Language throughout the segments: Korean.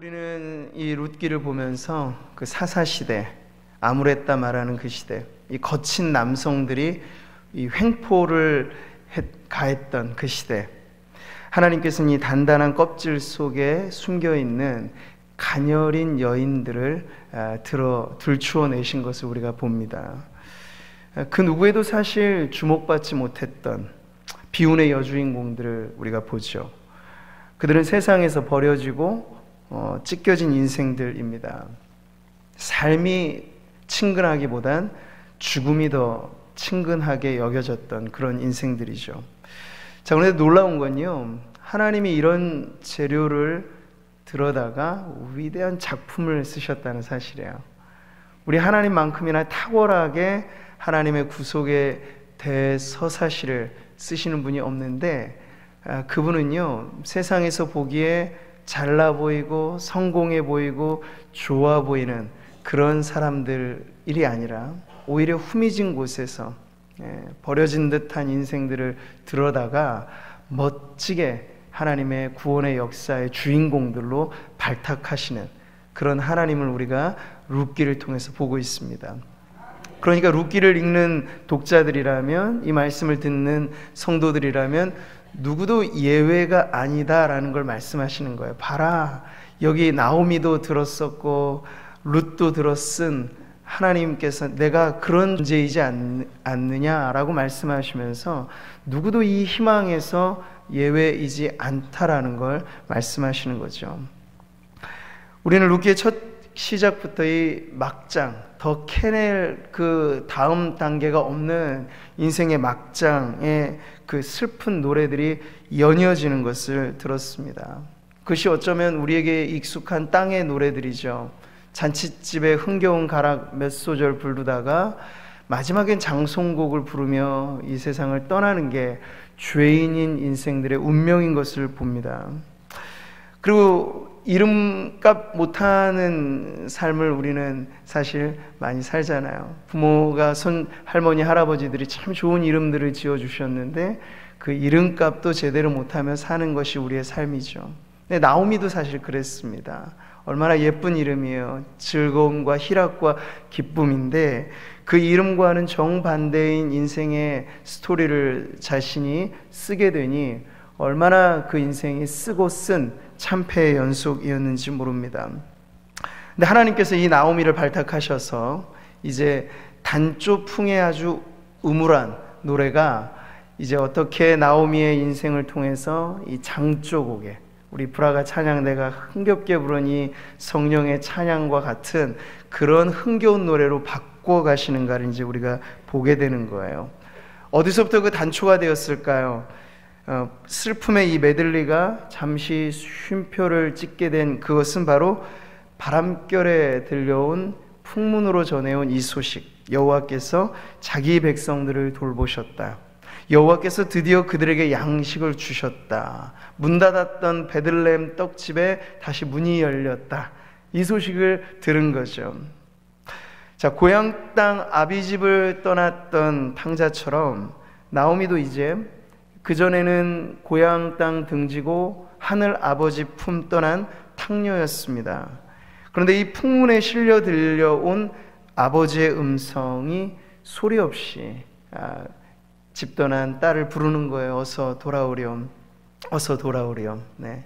우리는 이 룻기를 보면서 그 사사시대, 아무랬다 말하는 그 시대, 이 거친 남성들이 이 횡포를 가했던 그 시대, 하나님께서는 이 단단한 껍질 속에 숨겨있는 가녀린 여인들을 들추어내신 것을 우리가 봅니다. 그 누구에도 사실 주목받지 못했던 비운의 여주인공들을 우리가 보죠. 그들은 세상에서 버려지고 찢겨진 인생들입니다. 삶이 친근하기보단 죽음이 더 친근하게 여겨졌던 그런 인생들이죠. 자, 그런데 놀라운 건요, 하나님이 이런 재료를 들여다가 위대한 작품을 쓰셨다는 사실이에요. 우리 하나님만큼이나 탁월하게 하나님의 구속의 대서사시를 쓰시는 분이 없는데, 그분은요, 세상에서 보기에 잘나 보이고 성공해 보이고 좋아 보이는 그런 사람들이 아니라 오히려 후미진 곳에서 버려진 듯한 인생들을 들여다가 멋지게 하나님의 구원의 역사의 주인공들로 발탁하시는 그런 하나님을 우리가 룻기를 통해서 보고 있습니다. 그러니까 룻기를 읽는 독자들이라면, 이 말씀을 듣는 성도들이라면 누구도 예외가 아니다라는 걸 말씀하시는 거예요. 봐라, 여기 나오미도 들었었고 룻도 들었은 하나님께서 내가 그런 존재이지 않느냐라고 말씀하시면서 누구도 이 희망에서 예외이지 않다라는 걸 말씀하시는 거죠. 우리는 룻기의 첫 시작부터 이 막장, 더 캐낼 그 다음 단계가 없는 인생의 막장의 그 슬픈 노래들이 연이어지는 것을 들었습니다. 그것이 어쩌면 우리에게 익숙한 땅의 노래들이죠. 잔칫집에 흥겨운 가락 몇 소절 부르다가 마지막엔 장송곡을 부르며 이 세상을 떠나는 게 죄인인 인생들의 운명인 것을 봅니다. 그리고 이름값 못하는 삶을 우리는 사실 많이 살잖아요. 부모가 할머니, 할아버지들이 참 좋은 이름들을 지어주셨는데 그 이름값도 제대로 못하며 사는 것이 우리의 삶이죠. 근데 나오미도 사실 그랬습니다. 얼마나 예쁜 이름이에요. 즐거움과 희락과 기쁨인데 그 이름과는 정반대인 인생의 스토리를 자신이 쓰게 되니 얼마나 그 인생이 쓰고 쓴 참패의 연속이었는지 모릅니다. 근데 하나님께서 이 나오미를 발탁하셔서 이제 단조풍의 아주 음울한 노래가 이제 어떻게 나오미의 인생을 통해서 이 장조곡에 우리 브라가 찬양대가 흥겹게 부르니 성령의 찬양과 같은 그런 흥겨운 노래로 바꿔가시는가를 이제 우리가 보게 되는 거예요. 어디서부터 그 단초가 되었을까요? 슬픔의 이 메들리가 잠시 쉼표를 찍게 된 그것은 바로 바람결에 들려온 풍문으로 전해온 이 소식, 여호와께서 자기 백성들을 돌보셨다, 여호와께서 드디어 그들에게 양식을 주셨다, 문 닫았던 베들레헴 떡집에 다시 문이 열렸다, 이 소식을 들은 거죠. 자, 고향 땅 아비집을 떠났던 탕자처럼 나오미도 이제 그전에는 고향 땅 등지고 하늘 아버지 품 떠난 탕녀였습니다. 그런데 이 풍문에 실려 들려온 아버지의 음성이 소리 없이 집 떠난 딸을 부르는 거예요. 어서 돌아오렴, 어서 돌아오렴. 네.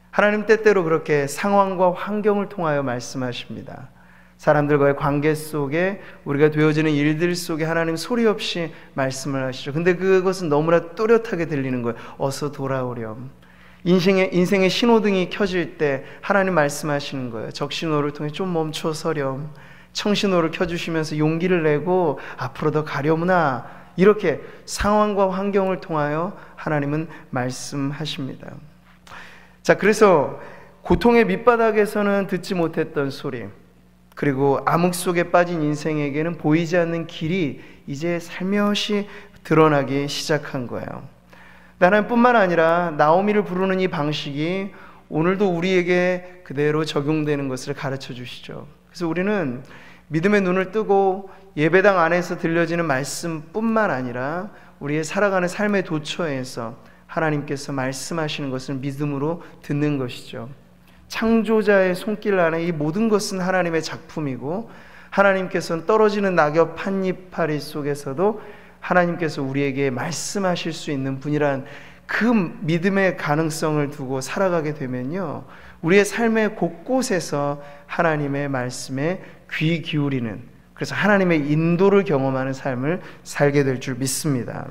하나님 때때로 그렇게 상황과 환경을 통하여 말씀하십니다. 사람들과의 관계 속에 우리가 되어지는 일들 속에 하나님 소리 없이 말씀을 하시죠. 근데 그것은 너무나 또렷하게 들리는 거예요. 어서 돌아오렴. 인생의 신호등이 켜질 때 하나님 말씀하시는 거예요. 적신호를 통해 좀 멈춰서렴. 청신호를 켜주시면서 용기를 내고 앞으로 더 가려무나. 이렇게 상황과 환경을 통하여 하나님은 말씀하십니다. 자, 그래서 고통의 밑바닥에서는 듣지 못했던 소리, 그리고 암흑 속에 빠진 인생에게는 보이지 않는 길이 이제 살며시 드러나기 시작한 거예요. 하나님뿐만 아니라 나오미를 부르는 이 방식이 오늘도 우리에게 그대로 적용되는 것을 가르쳐 주시죠. 그래서 우리는 믿음의 눈을 뜨고 예배당 안에서 들려지는 말씀뿐만 아니라 우리의 살아가는 삶의 도처에서 하나님께서 말씀하시는 것을 믿음으로 듣는 것이죠. 창조자의 손길 안에 이 모든 것은 하나님의 작품이고, 하나님께서는 떨어지는 낙엽 한 이파리 속에서도 하나님께서 우리에게 말씀하실 수 있는 분이란 그 믿음의 가능성을 두고 살아가게 되면요, 우리의 삶의 곳곳에서 하나님의 말씀에 귀 기울이는, 그래서 하나님의 인도를 경험하는 삶을 살게 될 줄 믿습니다.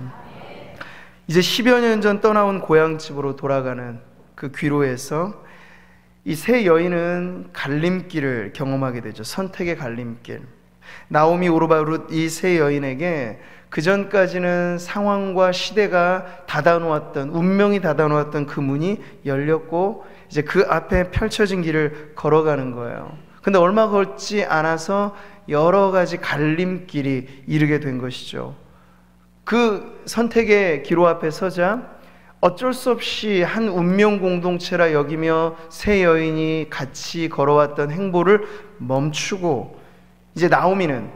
이제 10여 년 전 떠나온 고향집으로 돌아가는 그 귀로에서 이 세 여인은 갈림길을 경험하게 되죠. 선택의 갈림길. 나오미, 오르바, 룻, 이 세 여인에게 그전까지는 상황과 시대가 닫아놓았던, 운명이 닫아놓았던 그 문이 열렸고, 이제 그 앞에 펼쳐진 길을 걸어가는 거예요. 근데 얼마 걸지 않아서 여러 가지 갈림길이 이르게 된 것이죠. 그 선택의 기로 앞에 서자 어쩔 수 없이 한 운명 공동체라 여기며 세 여인이 같이 걸어왔던 행보를 멈추고, 이제 나오미는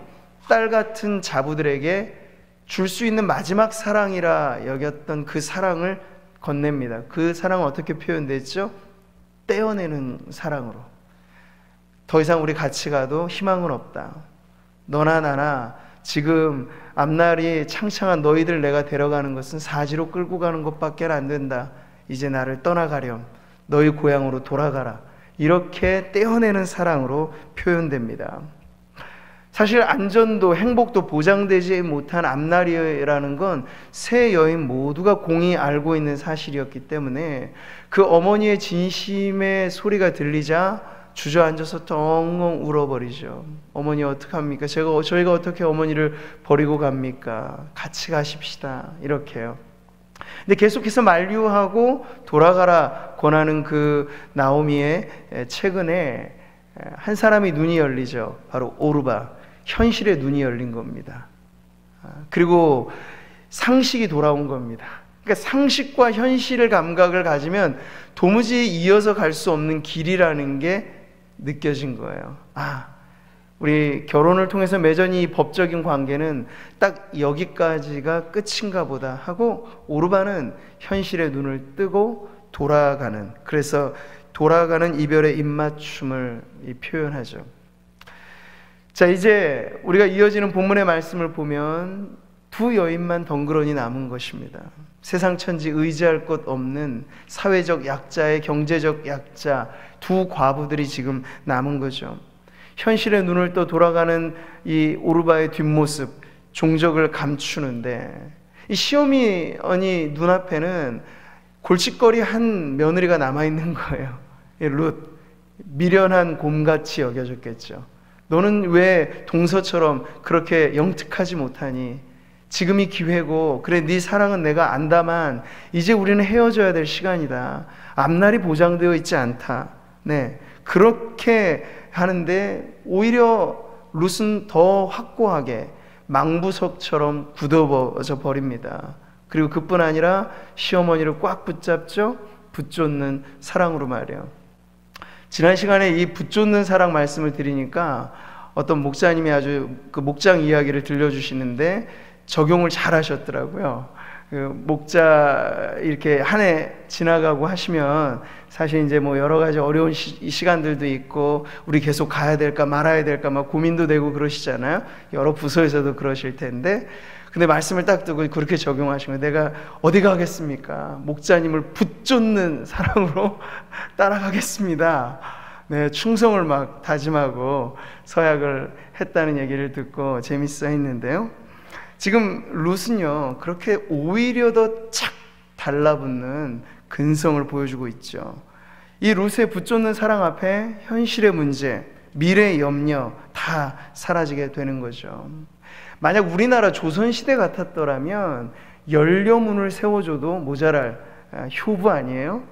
딸 같은 자부들에게 줄 수 있는 마지막 사랑이라 여겼던 그 사랑을 건넵니다. 그 사랑은 어떻게 표현됐죠? 떼어내는 사랑으로. 더 이상 우리 같이 가도 희망은 없다. 너나 나나 지금 앞날이 창창한 너희들 내가 데려가는 것은 사지로 끌고 가는 것밖에 안 된다. 이제 나를 떠나가렴. 너희 고향으로 돌아가라. 이렇게 떼어내는 사랑으로 표현됩니다. 사실 안전도 행복도 보장되지 못한 앞날이라는 건 세 여인 모두가 공히 알고 있는 사실이었기 때문에 그 어머니의 진심의 소리가 들리자 주저앉아서 엉엉 울어버리죠. 어머니 어떡합니까? 저희가 어떻게 어머니를 버리고 갑니까? 같이 가십시다. 이렇게요. 근데 계속해서 만류하고 돌아가라 권하는 그 나오미의 최근에 한 사람이 눈이 열리죠. 바로 오르바. 현실의 눈이 열린 겁니다. 그리고 상식이 돌아온 겁니다. 그러니까 상식과 현실의 감각을 가지면 도무지 이어서 갈 수 없는 길이라는 게 느껴진 거예요. 우리 결혼을 통해서 맺은 이 법적인 관계는 딱 여기까지가 끝인가 보다 하고, 오르바는 현실의 눈을 뜨고 돌아가는, 그래서 돌아가는 이별의 입맞춤을 표현하죠. 자, 이제 우리가 이어지는 본문의 말씀을 보면 두 여인만 덩그러니 남은 것입니다. 세상 천지 의지할 것 없는 사회적 약자의 경제적 약자 두 과부들이 지금 남은 거죠. 현실의 눈을 떠 돌아가는 이 오르바의 뒷모습, 종적을 감추는데, 이 시어미 언니 눈앞에는 골칫거리 한 며느리가 남아있는 거예요. 룻, 미련한 곰같이 여겨졌겠죠. 너는 왜 동서처럼 그렇게 영특하지 못하니? 지금이 기회고, 그래 네 사랑은 내가 안다만 이제 우리는 헤어져야 될 시간이다. 앞날이 보장되어 있지 않다. 네, 그렇게 하는데 오히려 룻은 더 확고하게 망부석처럼 굳어져 버립니다. 그리고 그뿐 아니라 시어머니를 꽉 붙잡죠. 붙쫓는 사랑으로 말이에요. 지난 시간에 이 붙쫓는 사랑 말씀을 드리니까 어떤 목사님이 아주 그 목장 이야기를 들려주시는데 적용을 잘 하셨더라고요. 그 목자 이렇게 한 해 지나가고 하시면 사실 이제 뭐 여러 가지 어려운 시간들도 있고, 우리 계속 가야 될까 말아야 될까 막 고민도 되고 그러시잖아요. 여러 부서에서도 그러실 텐데, 근데 말씀을 딱 듣고 그렇게 적용하시면, 내가 어디 가겠습니까? 목자님을 붙쫓는 사랑으로 따라가겠습니다. 네, 충성을 막 다짐하고 서약을 했다는 얘기를 듣고 재밌어 했는데요. 지금 룻은요, 그렇게 오히려 더 착 달라붙는 근성을 보여주고 있죠. 이 룻의 붙쫓는 사랑 앞에 현실의 문제, 미래의 염려 다 사라지게 되는 거죠. 만약 우리나라 조선시대 같았더라면 연료문을 세워줘도 모자랄 효부 아니에요?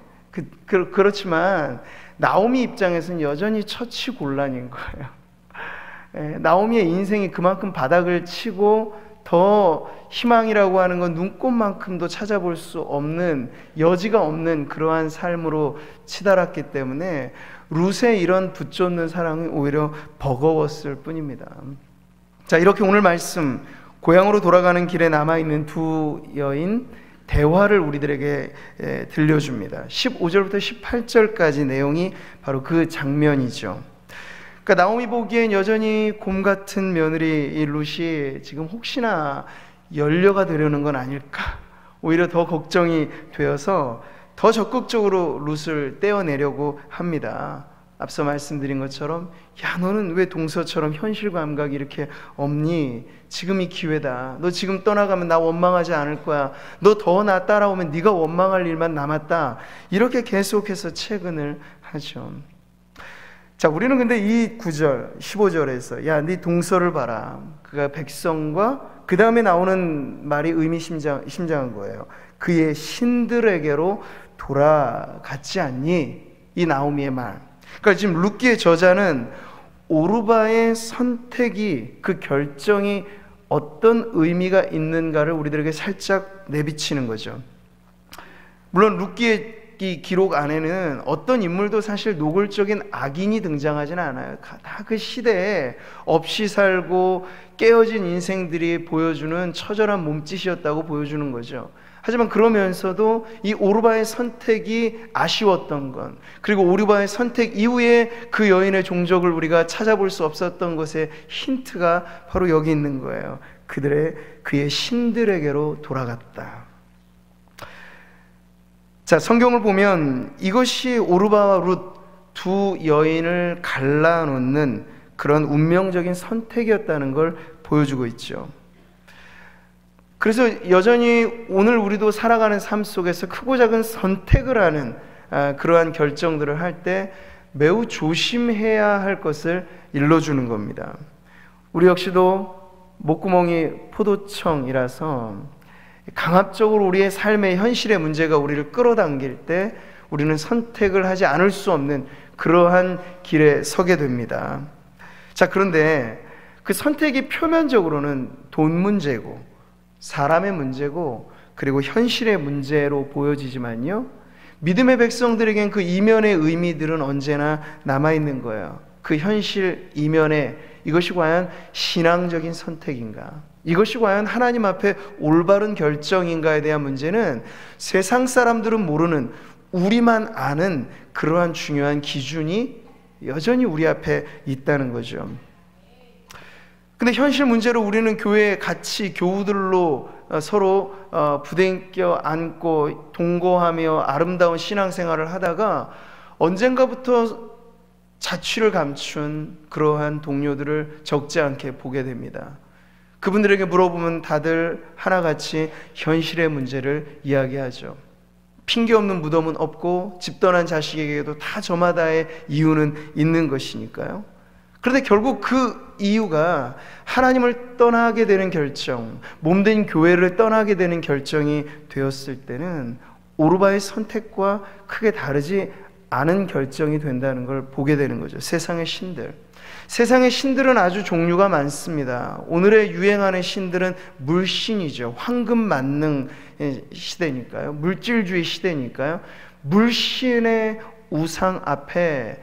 그렇지만 나오미 입장에서는 여전히 처치곤란인 거예요. 나오미의 인생이 그만큼 바닥을 치고 더 희망이라고 하는 건 눈꽃만큼도 찾아볼 수 없는, 여지가 없는 그러한 삶으로 치달았기 때문에 룻의 이런 붙쫓는 사랑이 오히려 버거웠을 뿐입니다. 자, 이렇게 오늘 말씀, 고향으로 돌아가는 길에 남아있는 두 여인, 대화를 우리들에게 들려줍니다. 15절부터 18절까지 내용이 바로 그 장면이죠. 그러니까 나오미 보기엔 여전히 곰 같은 며느리 이 룻이 지금 혹시나 연료가 되려는 건 아닐까, 오히려 더 걱정이 되어서 더 적극적으로 룻을 떼어내려고 합니다. 앞서 말씀드린 것처럼, 야, 너는 왜 동서처럼 현실 감각이 이렇게 없니? 지금이 기회다. 너 지금 떠나가면 나 원망하지 않을 거야. 너 더 나 따라오면 네가 원망할 일만 남았다. 이렇게 계속해서 채근을 하죠. 자, 우리는 근데 이 9절, 15절에서 야, 네 동서를 봐라. 그가 백성과 그 다음에 나오는 말이 의미심장한 거예요. 그의 신들에게로 돌아갔지 않니? 이 나오미의 말. 그러니까 지금 룻기의 저자는 오르바의 선택이, 그 결정이 어떤 의미가 있는가를 우리들에게 살짝 내비치는 거죠. 물론 룻기의 이 기록 안에는 어떤 인물도 사실 노골적인 악인이 등장하지는 않아요. 다 그 시대에 없이 살고 깨어진 인생들이 보여주는 처절한 몸짓이었다고 보여주는 거죠. 하지만 그러면서도 이 오르바의 선택이 아쉬웠던 것, 그리고 오르바의 선택 이후에 그 여인의 종족을 우리가 찾아볼 수 없었던 것의 힌트가 바로 여기 있는 거예요. 그의 신들에게로 돌아갔다. 자, 성경을 보면 이것이 오르바와 룻 두 여인을 갈라놓는 그런 운명적인 선택이었다는 걸 보여주고 있죠. 그래서 여전히 오늘 우리도 살아가는 삶 속에서 크고 작은 선택을 하는 그러한 결정들을 할 때 매우 조심해야 할 것을 일러주는 겁니다. 우리 역시도 목구멍이 포도청이라서 강압적으로 우리의 삶의 현실의 문제가 우리를 끌어당길 때 우리는 선택을 하지 않을 수 없는 그러한 길에 서게 됩니다. 자, 그런데 그 선택이 표면적으로는 돈 문제고 사람의 문제고 그리고 현실의 문제로 보여지지만요, 믿음의 백성들에겐 그 이면의 의미들은 언제나 남아있는 거예요. 그 현실 이면에 이것이 과연 신앙적인 선택인가, 이것이 과연 하나님 앞에 올바른 결정인가에 대한 문제는 세상 사람들은 모르는, 우리만 아는 그러한 중요한 기준이 여전히 우리 앞에 있다는 거죠. 근데 현실 문제로 우리는 교회에 같이 교우들로 서로 부대껴 안고 동거하며 아름다운 신앙생활을 하다가 언젠가부터 자취를 감춘 그러한 동료들을 적지 않게 보게 됩니다. 그분들에게 물어보면 다들 하나같이 현실의 문제를 이야기하죠. 핑계 없는 무덤은 없고 집 떠난 자식에게도 다 저마다의 이유는 있는 것이니까요. 그런데 결국 그 이유가 하나님을 떠나게 되는 결정, 몸된 교회를 떠나게 되는 결정이 되었을 때는 오르바의 선택과 크게 다르지 않은 결정이 된다는 걸 보게 되는 거죠. 세상의 신들은 아주 종류가 많습니다. 오늘의 유행하는 신들은 물신이죠. 황금 만능 시대니까요. 물질주의 시대니까요. 물신의 우상 앞에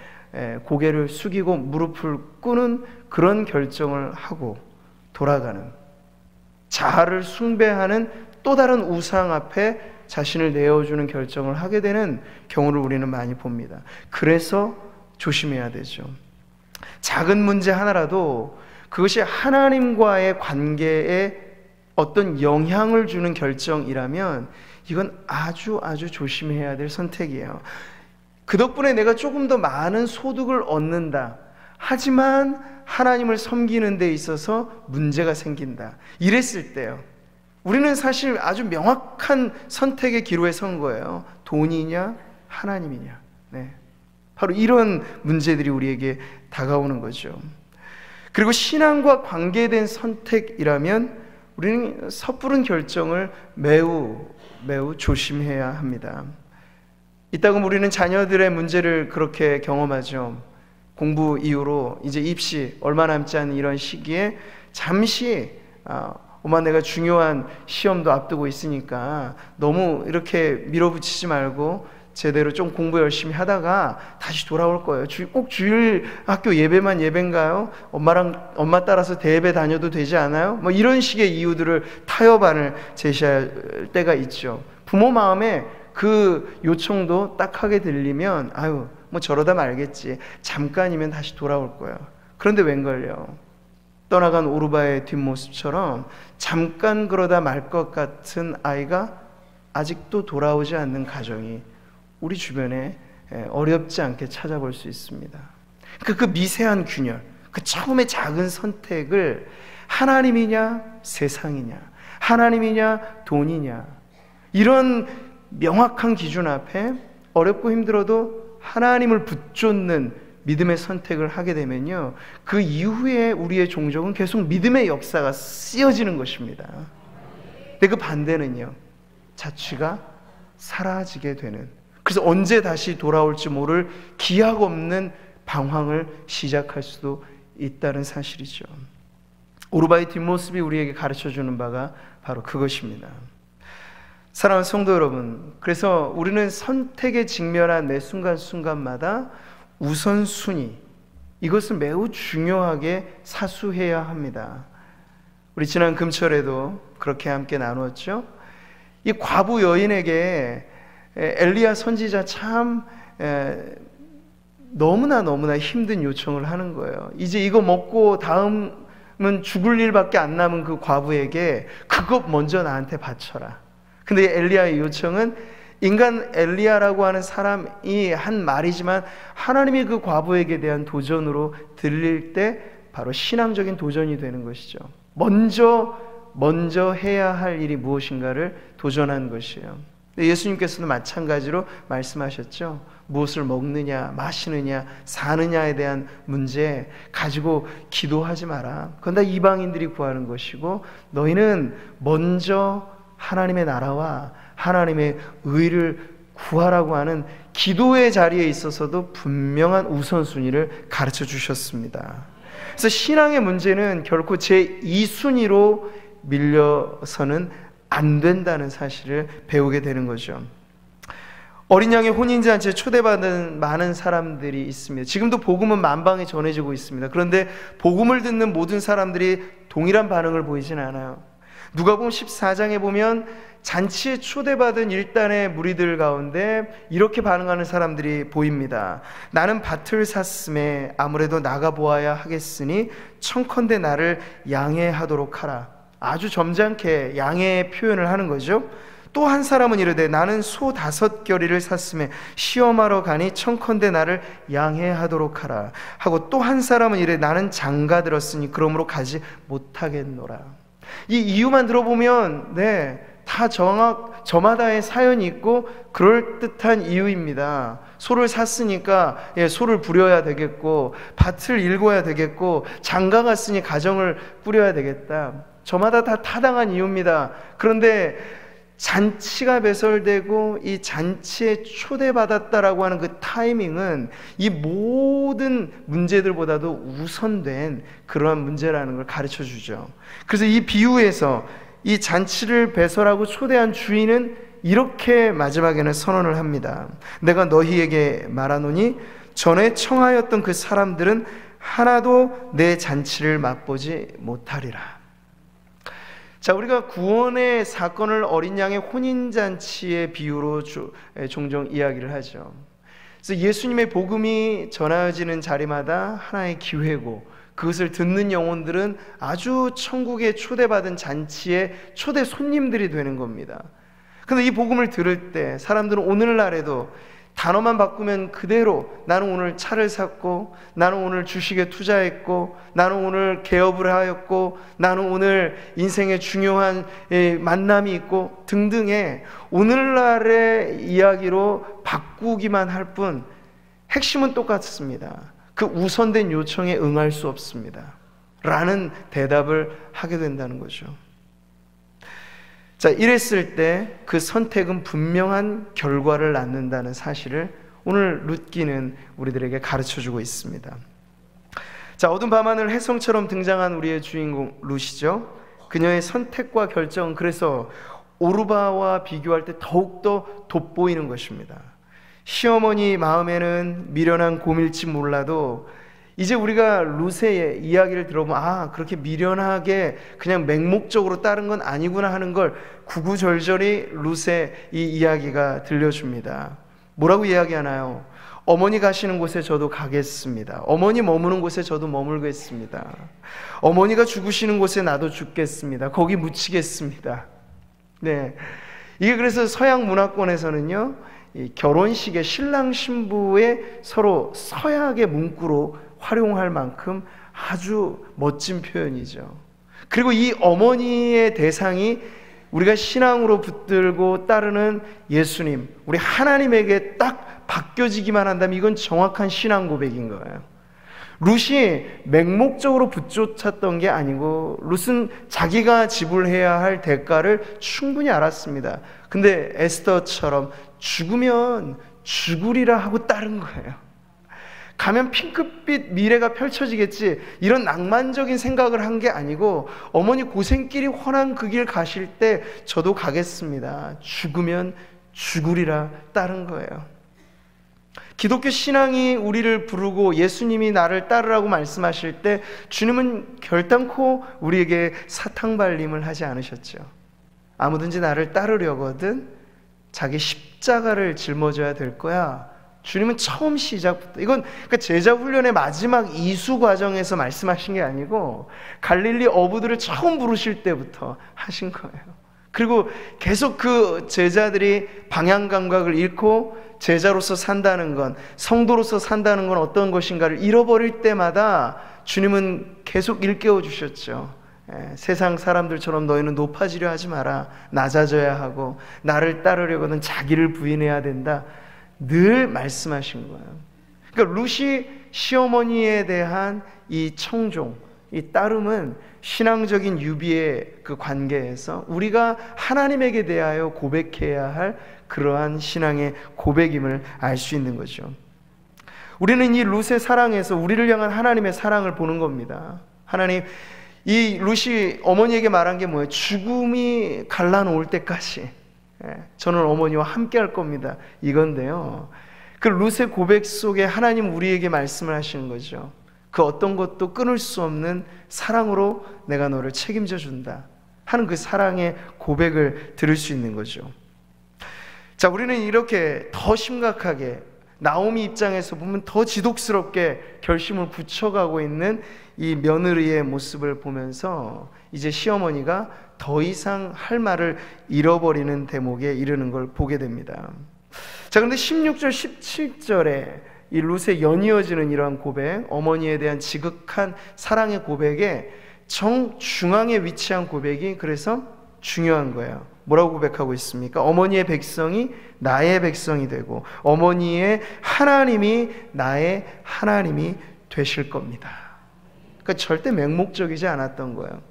고개를 숙이고 무릎을 꿇는 그런 결정을 하고 돌아가는, 자아를 숭배하는 또 다른 우상 앞에 자신을 내어주는 결정을 하게 되는 경우를 우리는 많이 봅니다. 그래서 조심해야 되죠. 작은 문제 하나라도 그것이 하나님과의 관계에 어떤 영향을 주는 결정이라면 이건 아주 조심해야 될 선택이에요. 그 덕분에 내가 조금 더 많은 소득을 얻는다. 하지만 하나님을 섬기는 데 있어서 문제가 생긴다. 이랬을 때요, 우리는 사실 아주 명확한 선택의 기로에 선 거예요. 돈이냐 하나님이냐. 네. 바로 이런 문제들이 우리에게 다가오는 거죠. 그리고 신앙과 관계된 선택이라면 우리는 섣부른 결정을 매우 조심해야 합니다. 이따금 우리는 자녀들의 문제를 그렇게 경험하죠. 공부 이후로 이제 입시 얼마 남지 않은 이런 시기에 잠시 엄마 내가 중요한 시험도 앞두고 있으니까 너무 이렇게 밀어붙이지 말고 제대로 좀 공부 열심히 하다가 다시 돌아올 거예요. 꼭 주일 학교 예배만 예배인가요? 엄마 따라서 대예배 다녀도 되지 않아요? 뭐 이런 식의 이유들을 타협안을 제시할 때가 있죠. 부모 마음에 그 요청도 딱하게 들리면 아유 뭐 저러다 말겠지, 잠깐이면 다시 돌아올 거야. 그런데 웬걸요, 떠나간 오르바의 뒷모습처럼 잠깐 그러다 말 것 같은 아이가 아직도 돌아오지 않는 가정이 우리 주변에 어렵지 않게 찾아볼 수 있습니다. 그 미세한 균열, 그 처음에 작은 선택을 하나님이냐 세상이냐, 하나님이냐 돈이냐, 이런 명확한 기준 앞에 어렵고 힘들어도 하나님을 붙잡는 믿음의 선택을 하게 되면요, 그 이후에 우리의 종족은 계속 믿음의 역사가 쓰여지는 것입니다. 근데 그 반대는요, 자취가 사라지게 되는, 그래서 언제 다시 돌아올지 모를 기약 없는 방황을 시작할 수도 있다는 사실이죠. 오르바의 뒷모습이 우리에게 가르쳐주는 바가 바로 그것입니다. 사랑하는 성도 여러분, 그래서 우리는 선택에 직면한 매 순간순간마다 우선순위, 이것을 매우 중요하게 사수해야 합니다. 우리 지난 금철에도 그렇게 함께 나누었죠. 이 과부 여인에게 엘리야 선지자 참 너무나 힘든 요청을 하는 거예요. 이제 이거 먹고 다음은 죽을 일밖에 안 남은 그 과부에게 그것 먼저 나한테 바쳐라. 근데 엘리야의 요청은 인간 엘리야라고 하는 사람이 한 말이지만 하나님이 그 과부에게 대한 도전으로 들릴 때 바로 신앙적인 도전이 되는 것이죠. 먼저 해야 할 일이 무엇인가를 도전한 것이에요. 예수님께서도 마찬가지로 말씀하셨죠. 무엇을 먹느냐, 마시느냐, 사느냐에 대한 문제 가지고 기도하지 마라. 그건 다 이방인들이 구하는 것이고 너희는 먼저 하나님의 나라와 하나님의 의를 구하라고 하는 기도의 자리에 있어서도 분명한 우선순위를 가르쳐 주셨습니다. 그래서 신앙의 문제는 결코 제2순위로 밀려서는 안 된다는 사실을 배우게 되는 거죠. 어린 양의 혼인잔치에 초대받은 많은 사람들이 있습니다. 지금도 복음은 만방에 전해지고 있습니다. 그런데 복음을 듣는 모든 사람들이 동일한 반응을 보이진 않아요. 누가복음 14장에 보면 잔치에 초대받은 일단의 무리들 가운데 이렇게 반응하는 사람들이 보입니다. 나는 밭을 샀음에 아무래도 나가보아야 하겠으니 청컨대 나를 양해하도록 하라. 아주 점잖게 양해 표현을 하는 거죠. 또 한 사람은 이르되 나는 소 5겨리를 샀음에 시험하러 가니 청컨대 나를 양해하도록 하라 하고, 또 한 사람은 이르되 나는 장가 들었으니 그러므로 가지 못하겠노라. 이 이유만 들어보면 다 저마다의 사연이 있고 그럴듯한 이유입니다. 소를 샀으니까 소를 부려야 되겠고, 밭을 일궈야 되겠고, 장가 갔으니 가정을 꾸려야 되겠다. 저마다 다 타당한 이유입니다. 그런데 잔치가 배설되고 이 잔치에 초대받았다라고 하는 그 타이밍은 이 모든 문제들보다도 우선된 그러한 문제라는 걸 가르쳐 주죠. 그래서 이 비유에서 이 잔치를 배설하고 초대한 주인은 이렇게 마지막에는 선언을 합니다. 내가 너희에게 말하노니 전에 청하였던 그 사람들은 하나도 내 잔치를 맛보지 못하리라. 자, 우리가 구원의 사건을 어린 양의 혼인잔치의 비유로 종종 이야기를 하죠. 그래서 예수님의 복음이 전해지는 자리마다 하나의 기회고, 그것을 듣는 영혼들은 아주 천국에 초대받은 잔치의 초대 손님들이 되는 겁니다. 그런데 이 복음을 들을 때 사람들은 오늘날에도 단어만 바꾸면 그대로 나는 오늘 차를 샀고, 나는 오늘 주식에 투자했고, 나는 오늘 개업을 하였고, 나는 오늘 인생의 중요한 만남이 있고 등등의 오늘날의 이야기로 바꾸기만 할 뿐 핵심은 똑같습니다. 그 우선된 요청에 응할 수 없습니다 라는 대답을 하게 된다는 거죠. 자, 이랬을 때 그 선택은 분명한 결과를 낳는다는 사실을 오늘 룻기는 우리들에게 가르쳐주고 있습니다. 자, 어둠 밤하늘 혜성처럼 등장한 우리의 주인공 룻이죠. 그녀의 선택과 결정은 그래서 오르바와 비교할 때 더욱더 돋보이는 것입니다. 시어머니 마음에는 미련한 곰일지 몰라도 이제 우리가 룻의 이야기를 들어보면 그렇게 미련하게 그냥 맹목적으로 따른 건 아니구나 하는 걸 구구절절히 룻의 이 이야기가 들려줍니다. 뭐라고 이야기하나요? 어머니 가시는 곳에 저도 가겠습니다. 어머니 머무는 곳에 저도 머물겠습니다. 어머니가 죽으시는 곳에 나도 죽겠습니다. 거기 묻히겠습니다. 네, 이게 그래서 서양 문화권에서는요, 이 결혼식의 신랑 신부의 서로 서약의 문구로 활용할 만큼 아주 멋진 표현이죠. 그리고 이 어머니의 대상이 우리가 신앙으로 붙들고 따르는 예수님, 우리 하나님에게 딱 바뀌어지기만 한다면 이건 정확한 신앙 고백인 거예요. 룻이 맹목적으로 붙쫓았던 게 아니고 룻은 자기가 지불해야 할 대가를 충분히 알았습니다. 근데 에스더처럼 죽으면 죽으리라 하고 따른 거예요. 가면 핑크빛 미래가 펼쳐지겠지, 이런 낭만적인 생각을 한 게 아니고 어머니 고생길이 훤한 그 길 가실 때 저도 가겠습니다. 죽으면 죽으리라 따른 거예요. 기독교 신앙이 우리를 부르고 예수님이 나를 따르라고 말씀하실 때 주님은 결단코 우리에게 사탕발림을 하지 않으셨죠. 아무든지 나를 따르려거든 자기 십자가를 짊어져야 될 거야. 주님은 처음 시작부터, 이건 그러니까 제자 훈련의 마지막 이수 과정에서 말씀하신 게 아니고 갈릴리 어부들을 처음 부르실 때부터 하신 거예요. 그리고 계속 그 제자들이 방향 감각을 잃고 제자로서 산다는 건, 성도로서 산다는 건 어떤 것인가를 잃어버릴 때마다 주님은 계속 일깨워 주셨죠. 세상 사람들처럼 너희는 높아지려 하지 마라. 낮아져야 하고 나를 따르려고는 자기를 부인해야 된다. 늘 말씀하신 거예요. 그러니까 룻이 시어머니에 대한 이 청종, 이 따름은 신앙적인 유비의 그 관계에서 우리가 하나님에게 대하여 고백해야 할 그러한 신앙의 고백임을 알 수 있는 거죠. 우리는 이 룻의 사랑에서 우리를 향한 하나님의 사랑을 보는 겁니다. 하나님, 이 룻이 어머니에게 말한 게 뭐예요? 죽음이 갈라놓을 때까지 저는 어머니와 함께 할 겁니다, 이건데요, 그 룻의 고백 속에 하나님 우리에게 말씀을 하시는 거죠. 그 어떤 것도 끊을 수 없는 사랑으로 내가 너를 책임져 준다 하는 그 사랑의 고백을 들을 수 있는 거죠. 자, 우리는 이렇게 더 심각하게 나오미 입장에서 보면 더 지독스럽게 결심을 굳혀가고 있는 이 며느리의 모습을 보면서 이제 시어머니가 더 이상 할 말을 잃어버리는 대목에 이르는 걸 보게 됩니다. 자, 그런데 16절 17절에 이 룻의 연이어지는 이러한 고백, 어머니에 대한 지극한 사랑의 고백에 정중앙에 위치한 고백이 그래서 중요한 거예요. 뭐라고 고백하고 있습니까? 어머니의 백성이 나의 백성이 되고 어머니의 하나님이 나의 하나님이 되실 겁니다. 그러니까 절대 맹목적이지 않았던 거예요.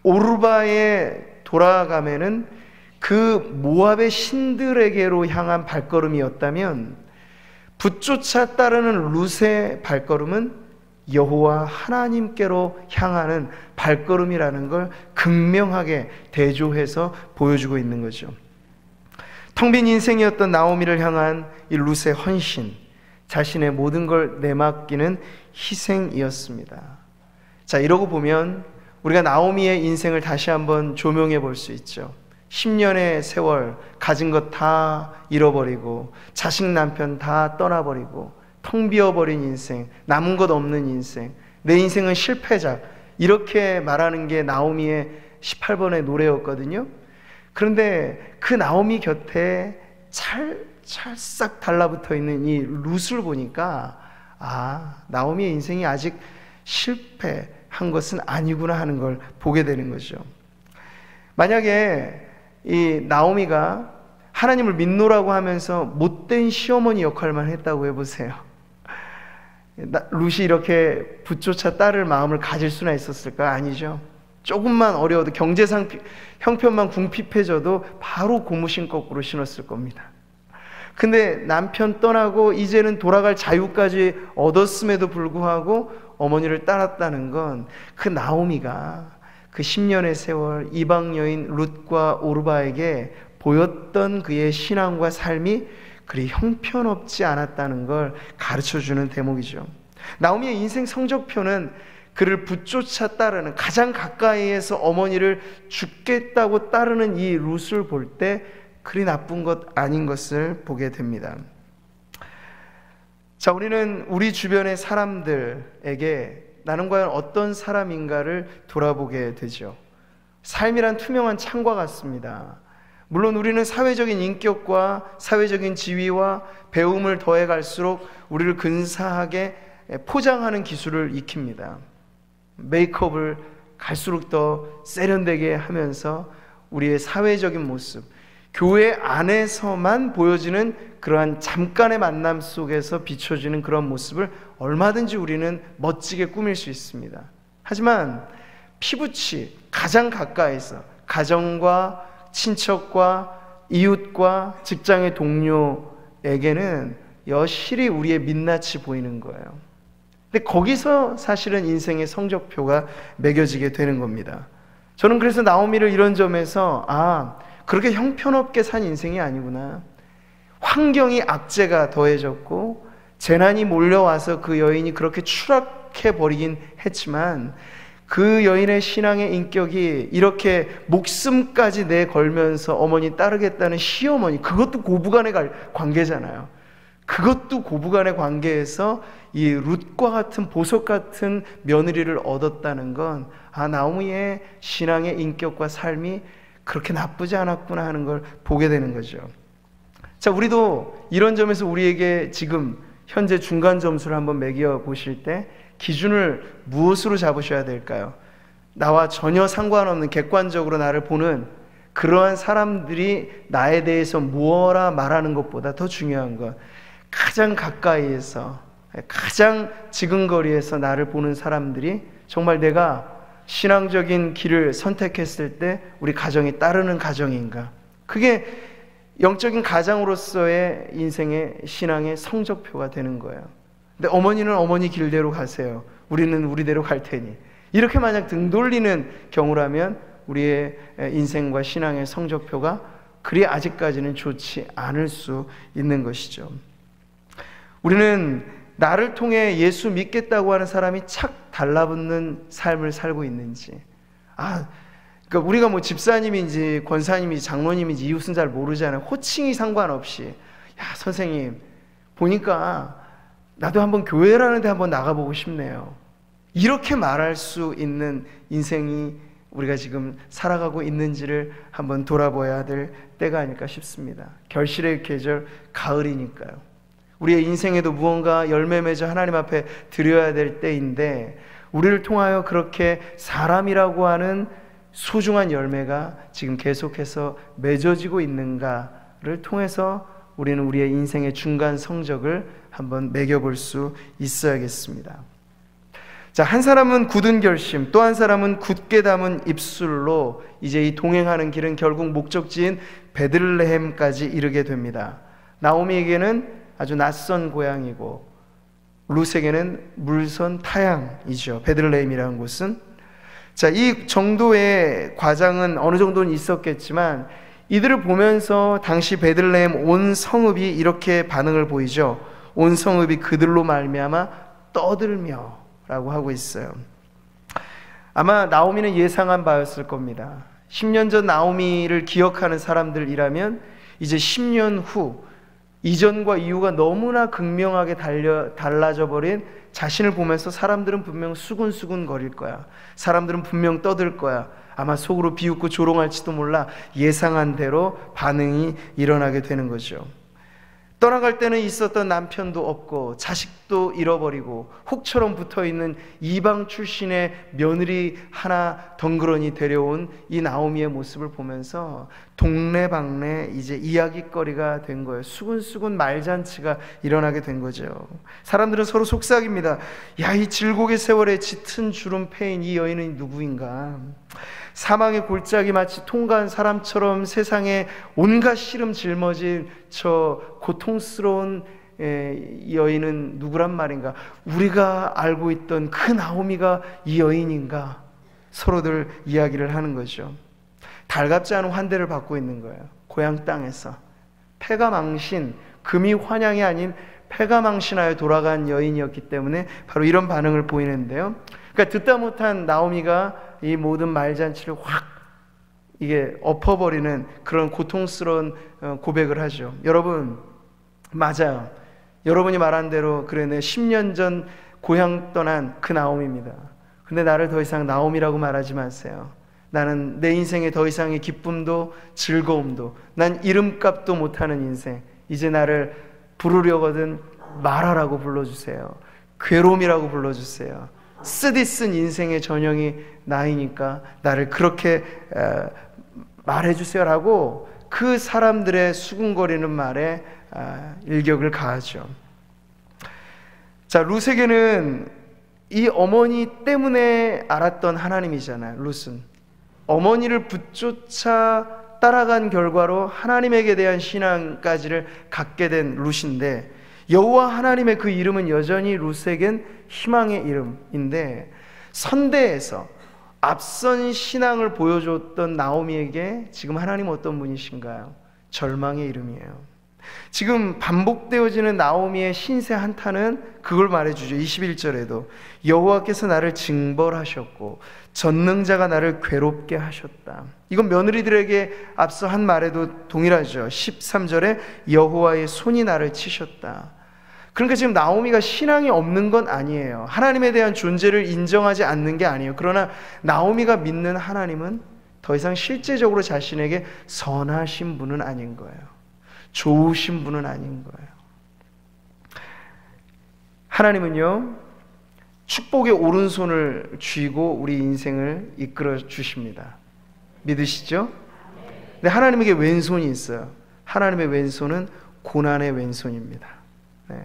오르바에 돌아가면은 그 모압의 신들에게로 향한 발걸음이었다면 붙조차 따르는 룻의 발걸음은 여호와 하나님께로 향하는 발걸음이라는 걸 극명하게 대조해서 보여주고 있는 거죠. 텅 빈 인생이었던 나오미를 향한 이 룻의 헌신, 자신의 모든 걸 내맡기는 희생이었습니다. 자, 이러고 보면 우리가 나오미의 인생을 다시 한번 조명해 볼 수 있죠. 10년의 세월 가진 것 다 잃어버리고 자식 남편 다 떠나버리고 텅 비어버린 인생, 남은 것 없는 인생, 내 인생은 실패작, 이렇게 말하는 게 나오미의 18번의 노래였거든요. 그런데 그 나오미 곁에 찰싹 달라붙어 있는 이 룻을 보니까 나오미의 인생이 아직 실패한 것은 아니구나 하는 걸 보게 되는 거죠. 만약에 이 나오미가 하나님을 믿노라고 하면서 못된 시어머니 역할만 했다고 해보세요. 룻이 이렇게 붙조차 딸을 마음을 가질 수나 있었을까? 아니죠. 조금만 어려워도 경제상 형편만 궁핍해져도 바로 고무신 거꾸로 신었을 겁니다. 근데 남편 떠나고 이제는 돌아갈 자유까지 얻었음에도 불구하고 어머니를 따랐다는 건 그 나오미가 그 10년의 세월 이방 여인 룻과 오르바에게 보였던 그의 신앙과 삶이 그리 형편없지 않았다는 걸 가르쳐주는 대목이죠. 나오미의 인생 성적표는 그를 붙조차 따르는, 가장 가까이에서 어머니를 죽겠다고 따르는 이 룻을 볼 때 그리 나쁜 것 아닌 것을 보게 됩니다. 자, 우리는 우리 주변의 사람들에게 나는 과연 어떤 사람인가를 돌아보게 되죠. 삶이란 투명한 창과 같습니다. 물론 우리는 사회적인 인격과 사회적인 지위와 배움을 더해갈수록 우리를 근사하게 포장하는 기술을 익힙니다. 메이크업을 갈수록 더 세련되게 하면서 우리의 사회적인 모습, 교회 안에서만 보여지는 그러한 잠깐의 만남 속에서 비춰지는 그런 모습을 얼마든지 우리는 멋지게 꾸밀 수 있습니다. 하지만 피부치 가장 가까이서 가정과 친척과 이웃과 직장의 동료에게는 여실히 우리의 민낯이 보이는 거예요. 근데 거기서 사실은 인생의 성적표가 매겨지게 되는 겁니다. 저는 그래서 나오미를 이런 점에서 그렇게 형편없게 산 인생이 아니구나. 환경이 악재가 더해졌고 재난이 몰려와서 그 여인이 그렇게 추락해버리긴 했지만 그 여인의 신앙의 인격이 이렇게 목숨까지 내걸면서 어머니 따르겠다는 시어머니, 그것도 고부간의 관계잖아요. 그것도 고부간의 관계에서 이 룻과 같은 보석 같은 며느리를 얻었다는 건 나오미의 신앙의 인격과 삶이 그렇게 나쁘지 않았구나 하는 걸 보게 되는 거죠. 자, 우리도 이런 점에서 우리에게 지금 현재 중간 점수를 한번 매겨 보실 때 기준을 무엇으로 잡으셔야 될까요? 나와 전혀 상관없는 객관적으로 나를 보는 그러한 사람들이 나에 대해서 무엇라 말하는 것보다 더 중요한 건 가장 가까이에서 가장 지근거리에서 나를 보는 사람들이 정말 내가 신앙적인 길을 선택했을 때 우리 가정이 따르는 가정인가, 그게 영적인 가장으로서의 인생의 신앙의 성적표가 되는 거예요. 근데 어머니는 어머니 길대로 가세요, 우리는 우리대로 갈 테니, 이렇게 만약 등 돌리는 경우라면 우리의 인생과 신앙의 성적표가 그리 아직까지는 좋지 않을 수 있는 것이죠. 우리는 나를 통해 예수 믿겠다고 하는 사람이 착 달라붙는 삶을 살고 있는지, 그러니까 우리가 뭐 집사님인지 권사님인지 장로님인지 이웃은 잘 모르잖아요. 호칭이 상관없이 선생님 보니까 나도 한번 교회라는 데 한번 나가보고 싶네요, 이렇게 말할 수 있는 인생이 우리가 지금 살아가고 있는지를 한번 돌아봐야 될 때가 아닐까 싶습니다. 결실의 계절 가을이니까요. 우리의 인생에도 무언가 열매 맺어 하나님 앞에 드려야 될 때인데 우리를 통하여 그렇게 사람이라고 하는 소중한 열매가 지금 계속해서 맺어지고 있는가를 통해서 우리는 우리의 인생의 중간 성적을 한번 매겨볼 수 있어야겠습니다. 자, 한 사람은 굳은 결심, 또 한 사람은 굳게 담은 입술로 이제 이 동행하는 길은 결국 목적지인 베들레헴까지 이르게 됩니다. 나오미에게는 아주 낯선 고향이고 룻에게는 물선 타향이죠. 베들레헴이라는 곳은. 자, 이 정도의 과장은 어느 정도는 있었겠지만 이들을 보면서 당시 베들레헴 온 성읍이 이렇게 반응을 보이죠. 온 성읍이 그들로 말미암아 떠들며 라고 하고 있어요. 아마 나오미는 예상한 바였을 겁니다. 10년 전 나오미를 기억하는 사람들이라면 이제 10년 후 이전과 이후가 너무나 극명하게 달라져 버린 자신을 보면서 사람들은 분명 수군수군 거릴 거야. 사람들은 분명 떠들 거야. 아마 속으로 비웃고 조롱할지도 몰라. 예상한 대로 반응이 일어나게 되는 거죠. 떠나갈 때는 있었던 남편도 없고 자식도 잃어버리고 혹처럼 붙어있는 이방 출신의 며느리 하나 덩그러니 데려온 이 나오미의 모습을 보면서 동네방네 이제 이야기거리가 된 거예요. 수군수군 말잔치가 일어나게 된 거죠. 사람들은 서로 속삭입니다. 야, 이 질곡의 세월에 짙은 주름 패인 이 여인은 누구인가? 사망의 골짜기 마치 통과한 사람처럼 세상에 온갖 시름 짊어진 저 고통스러운 여인은 누구란 말인가? 우리가 알고 있던 그 나오미가 이 여인인가? 서로들 이야기를 하는 거죠. 달갑지 않은 환대를 받고 있는 거예요. 고향 땅에서 패가 망신, 금이 환향이 아닌 패가망신하여 돌아간 여인이었기 때문에 바로 이런 반응을 보이는데요. 그러니까 듣다 못한 나오미가 이 모든 말잔치를 확 이게 엎어버리는 그런 고통스러운 고백을 하죠. 여러분, 맞아요. 여러분이 말한 대로 그래, 내 10년 전 고향 떠난 그 나오미입니다. 근데 나를 더 이상 나오미라고 말하지 마세요. 나는 내 인생에 더 이상의 기쁨도 즐거움도, 난 이름값도 못하는 인생, 이제 나를 부르려거든 마라라고 불러주세요. 괴로움이라고 불러주세요. 쓰디쓴 인생의 전형이 나이니까 나를 그렇게 말해주세요라고 그 사람들의 수군거리는 말에 일격을 가하죠. 자, 룻에게는 이 어머니 때문에 알았던 하나님이잖아요. 룻은 어머니를 붙조차 따라간 결과로 하나님에게 대한 신앙까지를 갖게 된 룻인데, 여호와 하나님의 그 이름은 여전히 룻에겐 희망의 이름인데, 선대에서 앞선 신앙을 보여줬던 나오미에게 지금 하나님은 어떤 분이신가요? 절망의 이름이에요. 지금 반복되어지는 나오미의 신세 한탄은 그걸 말해주죠. 21절에도 여호와께서 나를 징벌하셨고 전능자가 나를 괴롭게 하셨다. 이건 며느리들에게 앞서 한 말에도 동일하죠. 13절에 여호와의 손이 나를 치셨다. 그러니까 지금 나오미가 신앙이 없는 건 아니에요. 하나님에 대한 존재를 인정하지 않는 게 아니에요. 그러나 나오미가 믿는 하나님은 더 이상 실제적으로 자신에게 선하신 분은 아닌 거예요. 좋으신 분은 아닌 거예요. 하나님은요, 축복의 오른손을 쥐고 우리 인생을 이끌어 주십니다. 믿으시죠? 근데 하나님에게 왼손이 있어요. 하나님의 왼손은 고난의 왼손입니다. 네.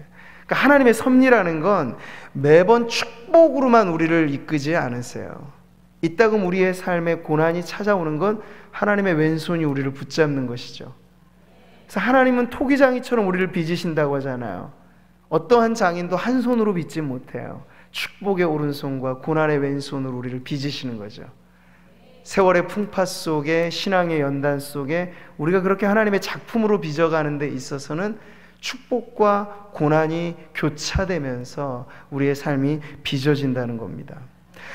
그러니까 하나님의 섭리라는 건 매번 축복으로만 우리를 이끄지 않으세요. 이따금 우리의 삶에 고난이 찾아오는 건 하나님의 왼손이 우리를 붙잡는 것이죠. 그래서 하나님은 토기장이처럼 우리를 빚으신다고 하잖아요. 어떠한 장인도 한 손으로 빚지 못해요. 축복의 오른손과 고난의 왼손으로 우리를 빚으시는 거죠. 세월의 풍파 속에, 신앙의 연단 속에 우리가 그렇게 하나님의 작품으로 빚어가는 데 있어서는 축복과 고난이 교차되면서 우리의 삶이 빚어진다는 겁니다.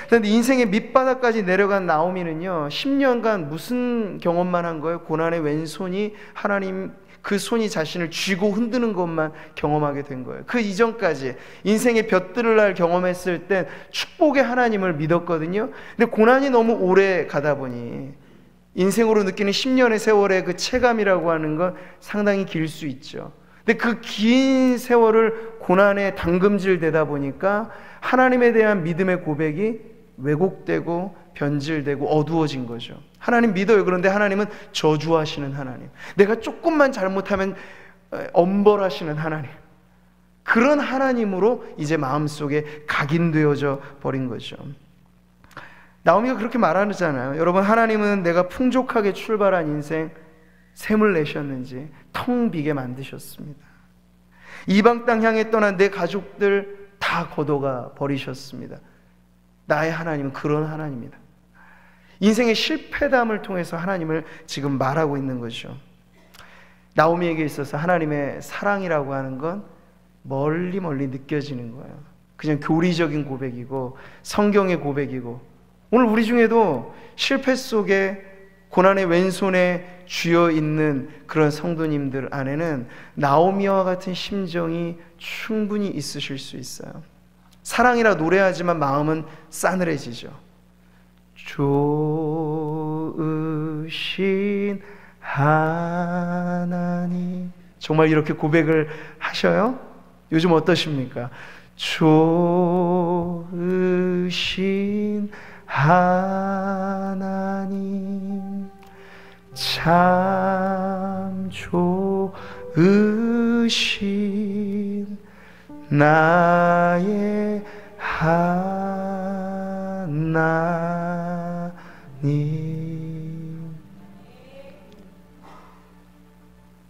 그런데 인생의 밑바닥까지 내려간 나오미는요, 10년간 무슨 경험만 한 거예요? 고난의 왼손이 하나님, 그 손이 자신을 쥐고 흔드는 것만 경험하게 된 거예요. 그 이전까지 인생의 볕들을 날 경험했을 땐 축복의 하나님을 믿었거든요. 근데 고난이 너무 오래 가다 보니 인생으로 느끼는 10년의 세월의 그 체감이라고 하는 건 상당히 길 수 있죠. 근데 그 긴 세월을 고난에 담금질되다 보니까 하나님에 대한 믿음의 고백이 왜곡되고 변질되고 어두워진 거죠. 하나님 믿어요. 그런데 하나님은 저주하시는 하나님, 내가 조금만 잘못하면 엄벌하시는 하나님, 그런 하나님으로 이제 마음속에 각인되어져 버린 거죠. 나오미가 그렇게 말하잖아요. 여러분, 하나님은 내가 풍족하게 출발한 인생 샘을 내셨는지 텅 비게 만드셨습니다. 이방 땅 향해 떠난 내 가족들 다 거둬가 버리셨습니다. 나의 하나님은 그런 하나님이다. 인생의 실패담을 통해서 하나님을 지금 말하고 있는 거죠. 나오미에게 있어서 하나님의 사랑이라고 하는 건 멀리 멀리 느껴지는 거예요. 그냥 교리적인 고백이고 성경의 고백이고, 오늘 우리 중에도 실패 속에 고난의 왼손에 쥐어 있는 그런 성도님들 안에는 나오미와 같은 심정이 충분히 있으실 수 있어요. 사랑이라 노래하지만 마음은 싸늘해지죠. 좋으신 하나님, 정말 이렇게 고백을 하셔요? 요즘 어떠십니까? 좋으신 하나님, 참 좋으신 나의 하나님.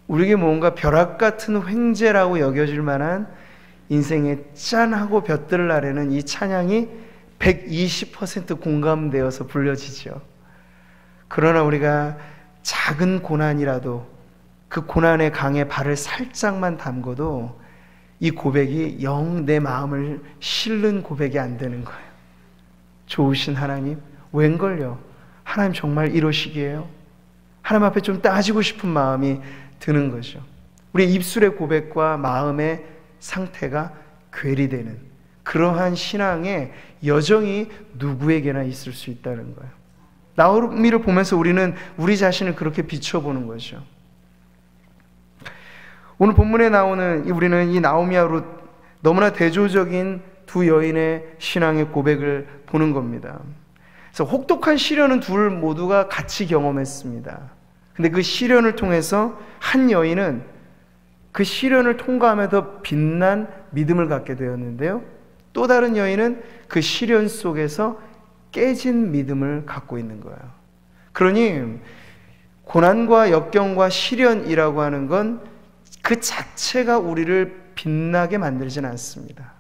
우리에게 뭔가 벼락 같은 횡재라고 여겨질 만한 인생의 짠하고 볕들 날에는 이 찬양이 120% 공감되어서 불려지죠. 그러나 우리가 작은 고난이라도 그 고난의 강에 발을 살짝만 담궈도 이 고백이 영 내 마음을 실는 고백이 안 되는 거예요. 좋으신 하나님, 웬걸요? 하나님 정말 이러시기에요? 하나님 앞에 좀 따지고 싶은 마음이 드는 거죠. 우리 입술의 고백과 마음의 상태가 괴리되는 그러한 신앙의 여정이 누구에게나 있을 수 있다는 거예요. 나오미를 보면서 우리는 우리 자신을 그렇게 비춰보는 거죠. 오늘 본문에 나오는 우리는 이 나오미와 룻, 너무나 대조적인 두 여인의 신앙의 고백을 보는 겁니다. 그래서 혹독한 시련은 둘 모두가 같이 경험했습니다. 근데 그 시련을 통해서 한 여인은 그 시련을 통과하면서 빛난 믿음을 갖게 되었는데요, 또 다른 여인은 그 시련 속에서 깨진 믿음을 갖고 있는 거예요. 그러니 고난과 역경과 시련이라고 하는 건 그 자체가 우리를 빛나게 만들진 않습니다.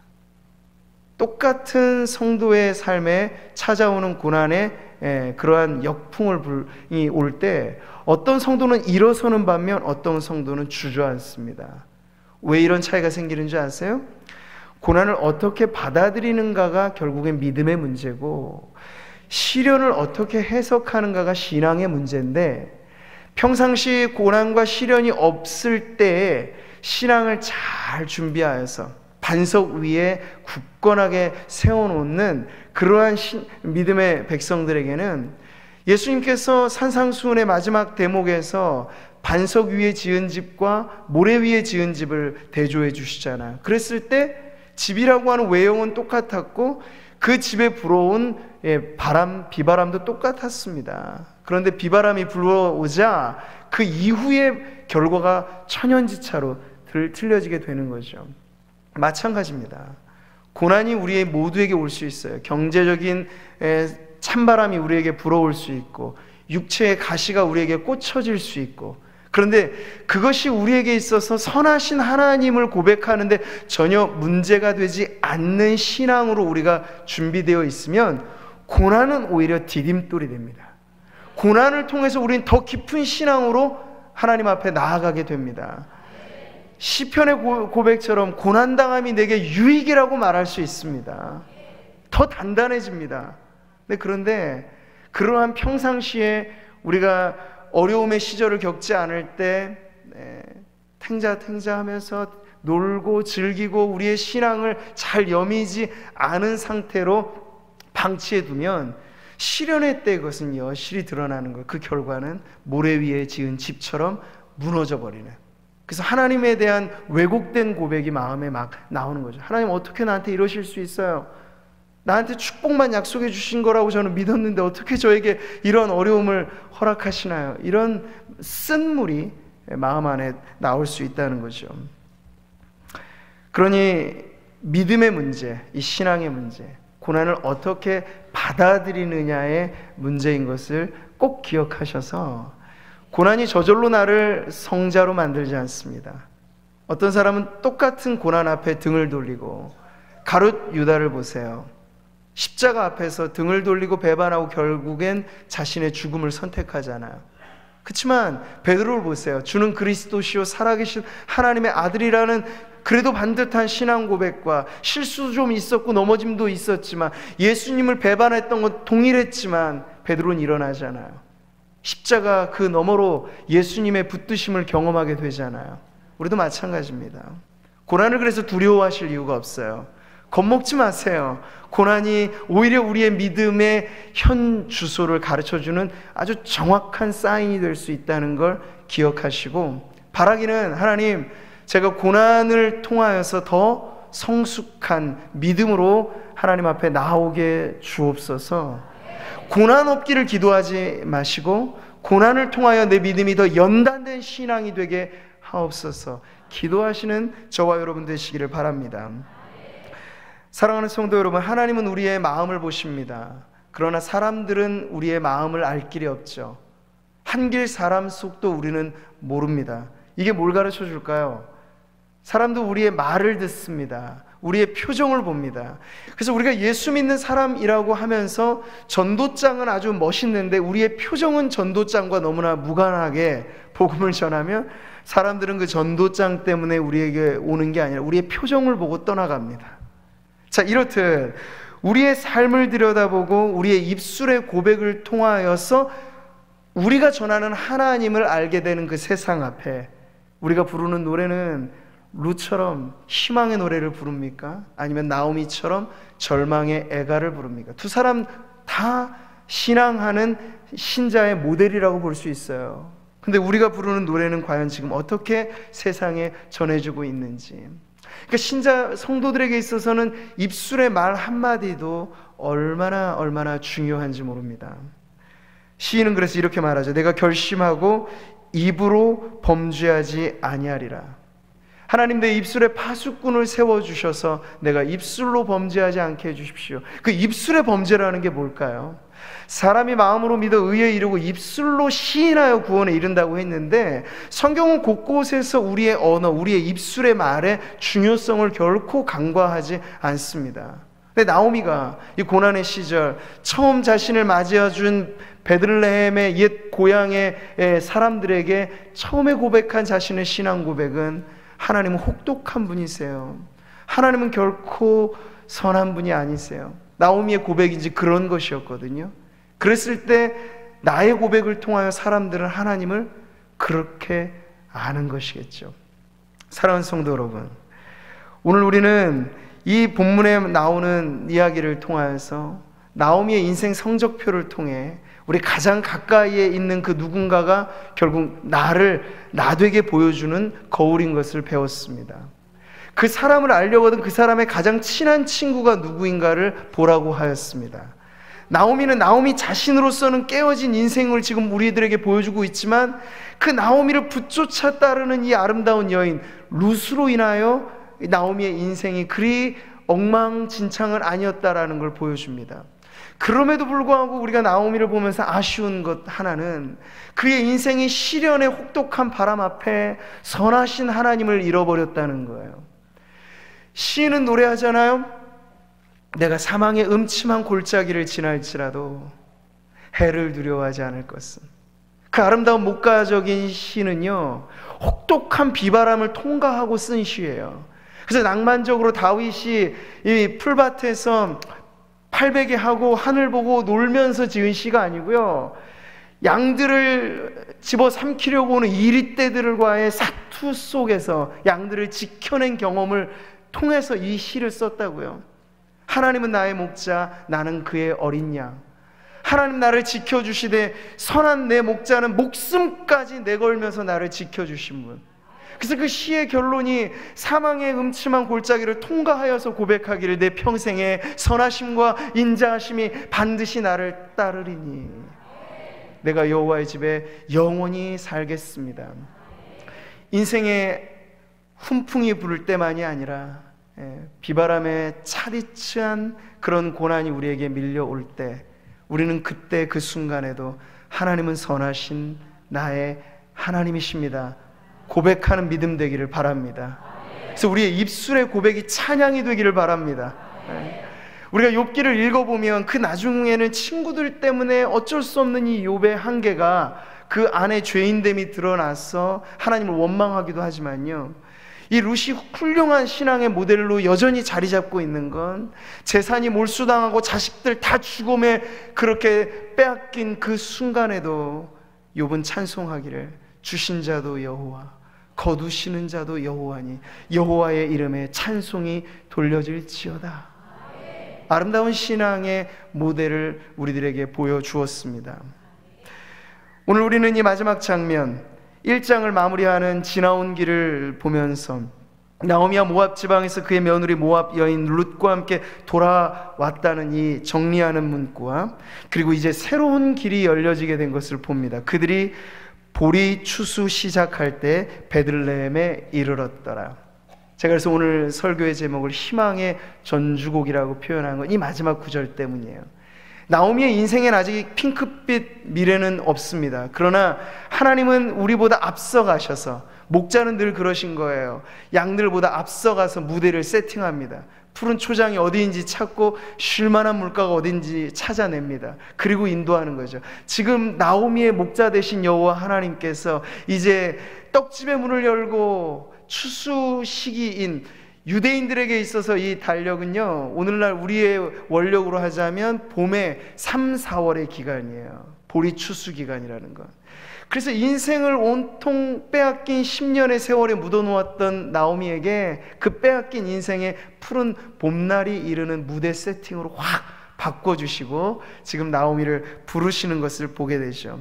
똑같은 성도의 삶에 찾아오는 고난의 그러한 역풍이 올 때 어떤 성도는 일어서는 반면 어떤 성도는 주저앉습니다. 왜 이런 차이가 생기는 줄 아세요? 고난을 어떻게 받아들이는가가 결국엔 믿음의 문제고, 시련을 어떻게 해석하는가가 신앙의 문제인데, 평상시 고난과 시련이 없을 때에 신앙을 잘 준비하여서 반석 위에 굳건하게 세워놓는 그러한 믿음의 백성들에게는 예수님께서 산상수훈의 마지막 대목에서 반석 위에 지은 집과 모래 위에 지은 집을 대조해 주시잖아요. 그랬을 때 집이라고 하는 외형은 똑같았고 그 집에 불어온 비바람도 똑같았습니다. 그런데 비바람이 불어오자 그 이후의 결과가 천연지차로 틀려지게 되는 거죠. 마찬가지입니다. 고난이 우리 모두에게 올 수 있어요. 경제적인 찬바람이 우리에게 불어올 수 있고, 육체의 가시가 우리에게 꽂혀질 수 있고, 그런데 그것이 우리에게 있어서 선하신 하나님을 고백하는데 전혀 문제가 되지 않는 신앙으로 우리가 준비되어 있으면 고난은 오히려 디딤돌이 됩니다. 고난을 통해서 우리는 더 깊은 신앙으로 하나님 앞에 나아가게 됩니다. 시편의 고백처럼 고난당함이 내게 유익이라고 말할 수 있습니다. 더 단단해집니다. 그런데 그러한 평상시에 우리가 어려움의 시절을 겪지 않을 때 탱자 하면서 놀고 즐기고 우리의 신앙을 잘 여미지 않은 상태로 방치해 두면 시련의 때 그것은 여실히 드러나는 거예요. 그 결과는 모래 위에 지은 집처럼 무너져 버리는, 그래서 하나님에 대한 왜곡된 고백이 마음에 막 나오는 거죠. 하나님 어떻게 나한테 이러실 수 있어요? 나한테 축복만 약속해 주신 거라고 저는 믿었는데 어떻게 저에게 이런 어려움을 허락하시나요? 이런 쓴물이 마음 안에 나올 수 있다는 거죠. 그러니 믿음의 문제, 이 신앙의 문제, 고난을 어떻게 받아들이느냐의 문제인 것을 꼭 기억하셔서, 고난이 저절로 나를 성자로 만들지 않습니다. 어떤 사람은 똑같은 고난 앞에 등을 돌리고, 가룟 유다를 보세요. 십자가 앞에서 등을 돌리고 배반하고 결국엔 자신의 죽음을 선택하잖아요. 그렇지만 베드로를 보세요. 주는 그리스도시요 살아계신 하나님의 아들이라는 그래도 반듯한 신앙 고백과, 실수 좀 있었고 넘어짐도 있었지만 예수님을 배반했던 건 동일했지만 베드로는 일어나잖아요. 십자가 그 너머로 예수님의 붙드심을 경험하게 되잖아요. 우리도 마찬가지입니다. 고난을 그래서 두려워하실 이유가 없어요. 겁먹지 마세요. 고난이 오히려 우리의 믿음의 현 주소를 가르쳐주는 아주 정확한 사인이 될 수 있다는 걸 기억하시고, 바라기는 하나님, 제가 고난을 통하여서 더 성숙한 믿음으로 하나님 앞에 나오게 주옵소서. 고난 없기를 기도하지 마시고 고난을 통하여 내 믿음이 더 연단된 신앙이 되게 하옵소서. 기도하시는 저와 여러분 되시기를 바랍니다. 사랑하는 성도 여러분, 하나님은 우리의 마음을 보십니다. 그러나 사람들은 우리의 마음을 알 길이 없죠. 한길 사람 속도 우리는 모릅니다. 이게 뭘 가르쳐 줄까요? 사람도 우리의 말을 듣습니다. 우리의 표정을 봅니다. 그래서 우리가 예수 믿는 사람이라고 하면서 전도장은 아주 멋있는데 우리의 표정은 전도장과 너무나 무관하게 복음을 전하면 사람들은 그 전도장 때문에 우리에게 오는 게 아니라 우리의 표정을 보고 떠나갑니다. 자, 이렇듯 우리의 삶을 들여다보고 우리의 입술의 고백을 통하여서 우리가 전하는 하나님을 알게 되는 그 세상 앞에 우리가 부르는 노래는 룻처럼 희망의 노래를 부릅니까? 아니면 나오미처럼 절망의 애가를 부릅니까? 두 사람 다 신앙하는 신자의 모델이라고 볼 수 있어요. 근데 우리가 부르는 노래는 과연 지금 어떻게 세상에 전해주고 있는지. 그러니까 신자 성도들에게 있어서는 입술의 말 한마디도 얼마나 중요한지 모릅니다. 시인은 그래서 이렇게 말하죠. 내가 결심하고 입으로 범죄하지 아니하리라. 하나님 내 입술에 파수꾼을 세워주셔서 내가 입술로 범죄하지 않게 해주십시오. 그 입술의 범죄라는 게 뭘까요? 사람이 마음으로 믿어 의에 이르고 입술로 시인하여 구원에 이른다고 했는데 성경은 곳곳에서 우리의 언어, 우리의 입술의 말의 중요성을 결코 간과하지 않습니다. 근데 나오미가 이 고난의 시절 처음 자신을 맞이해준 베들레헴의 옛 고향의 사람들에게 처음에 고백한 자신의 신앙 고백은 하나님은 혹독한 분이세요. 하나님은 결코 선한 분이 아니세요. 나오미의 고백인지 그런 것이었거든요. 그랬을 때 나의 고백을 통하여 사람들은 하나님을 그렇게 아는 것이겠죠. 사랑하는 성도 여러분, 오늘 우리는 이 본문에 나오는 이야기를 통하여서 나오미의 인생 성적표를 통해 우리 가장 가까이에 있는 그 누군가가 결국 나를 나되게 보여주는 거울인 것을 배웠습니다. 그 사람을 알려거든 그 사람의 가장 친한 친구가 누구인가를 보라고 하였습니다. 나오미는 나오미 자신으로서는 깨어진 인생을 지금 우리들에게 보여주고 있지만 그 나오미를 붙조차 따르는 이 아름다운 여인 룻으로 인하여 나오미의 인생이 그리 엉망진창은 아니었다라는 걸 보여줍니다. 그럼에도 불구하고 우리가 나오미를 보면서 아쉬운 것 하나는 그의 인생이 시련의 혹독한 바람 앞에 선하신 하나님을 잃어버렸다는 거예요. 시인은 노래하잖아요. 내가 사망의 음침한 골짜기를 지날지라도 해를 두려워하지 않을 것은. 그 아름다운 목가적인 시는요 혹독한 비바람을 통과하고 쓴 시예요. 그래서 낭만적으로 다윗이 이 풀밭에서 팔베개 하고 하늘 보고 놀면서 지은 시가 아니고요, 양들을 집어 삼키려고 오는 이리떼들과의 사투 속에서 양들을 지켜낸 경험을 통해서 이 시를 썼다고요. 하나님은 나의 목자, 나는 그의 어린 양. 하나님 나를 지켜주시되 선한 내 목자는 목숨까지 내걸면서 나를 지켜주신 분. 그래서 그 시의 결론이 사망의 음침한 골짜기를 통과하여서 고백하기를 내 평생에 선하심과 인자하심이 반드시 나를 따르리니 내가 여호와의 집에 영원히 살겠습니다. 인생의 훈풍이 불을 때만이 아니라 비바람에 차디치한 그런 고난이 우리에게 밀려올 때 우리는 그때 그 순간에도 하나님은 선하신 나의 하나님이십니다 고백하는 믿음 되기를 바랍니다. 그래서 우리의 입술의 고백이 찬양이 되기를 바랍니다. 우리가 욥기를 읽어보면 그 나중에는 친구들 때문에 어쩔 수 없는 이 욥의 한계가 그 안에 죄인됨이 드러나서 하나님을 원망하기도 하지만요, 이 룻이 훌륭한 신앙의 모델로 여전히 자리 잡고 있는 건 재산이 몰수당하고 자식들 다 죽음에 그렇게 빼앗긴 그 순간에도 욥은 찬송하기를 주신 자도 여호와 거두시는 자도 여호와니 여호와의 이름에 찬송이 돌려질지어다. 아름다운 신앙의 모델을 우리들에게 보여주었습니다. 오늘 우리는 이 마지막 장면 1장을 마무리하는 지나온 길을 보면서 나오미가 모압 지방에서 그의 며느리 모압 여인 룻과 함께 돌아왔다는 이 정리하는 문구와 그리고 이제 새로운 길이 열려지게 된 것을 봅니다. 그들이 보리 추수 시작할 때 베들레헴에 이르렀더라. 제가 그래서 오늘 설교의 제목을 희망의 전주곡이라고 표현한 건 이 마지막 구절 때문이에요. 나오미의 인생엔 아직 핑크빛 미래는 없습니다. 그러나 하나님은 우리보다 앞서가셔서 목자는 늘 그러신 거예요. 양들보다 앞서가서 무대를 세팅합니다. 푸른 초장이 어디인지 찾고 쉴만한 물가가 어딘지 찾아냅니다. 그리고 인도하는 거죠. 지금 나오미의 목자 되신 여호와 하나님께서 이제 떡집의 문을 열고 추수 시기인 유대인들에게 있어서 이 달력은요, 오늘날 우리의 원력으로 하자면 봄의 3, 4월의 기간이에요. 보리 추수 기간이라는 것. 그래서 인생을 온통 빼앗긴 10년의 세월에 묻어놓았던 나오미에게 그 빼앗긴 인생의 푸른 봄날이 이르는 무대 세팅으로 확 바꿔주시고 지금 나오미를 부르시는 것을 보게 되죠.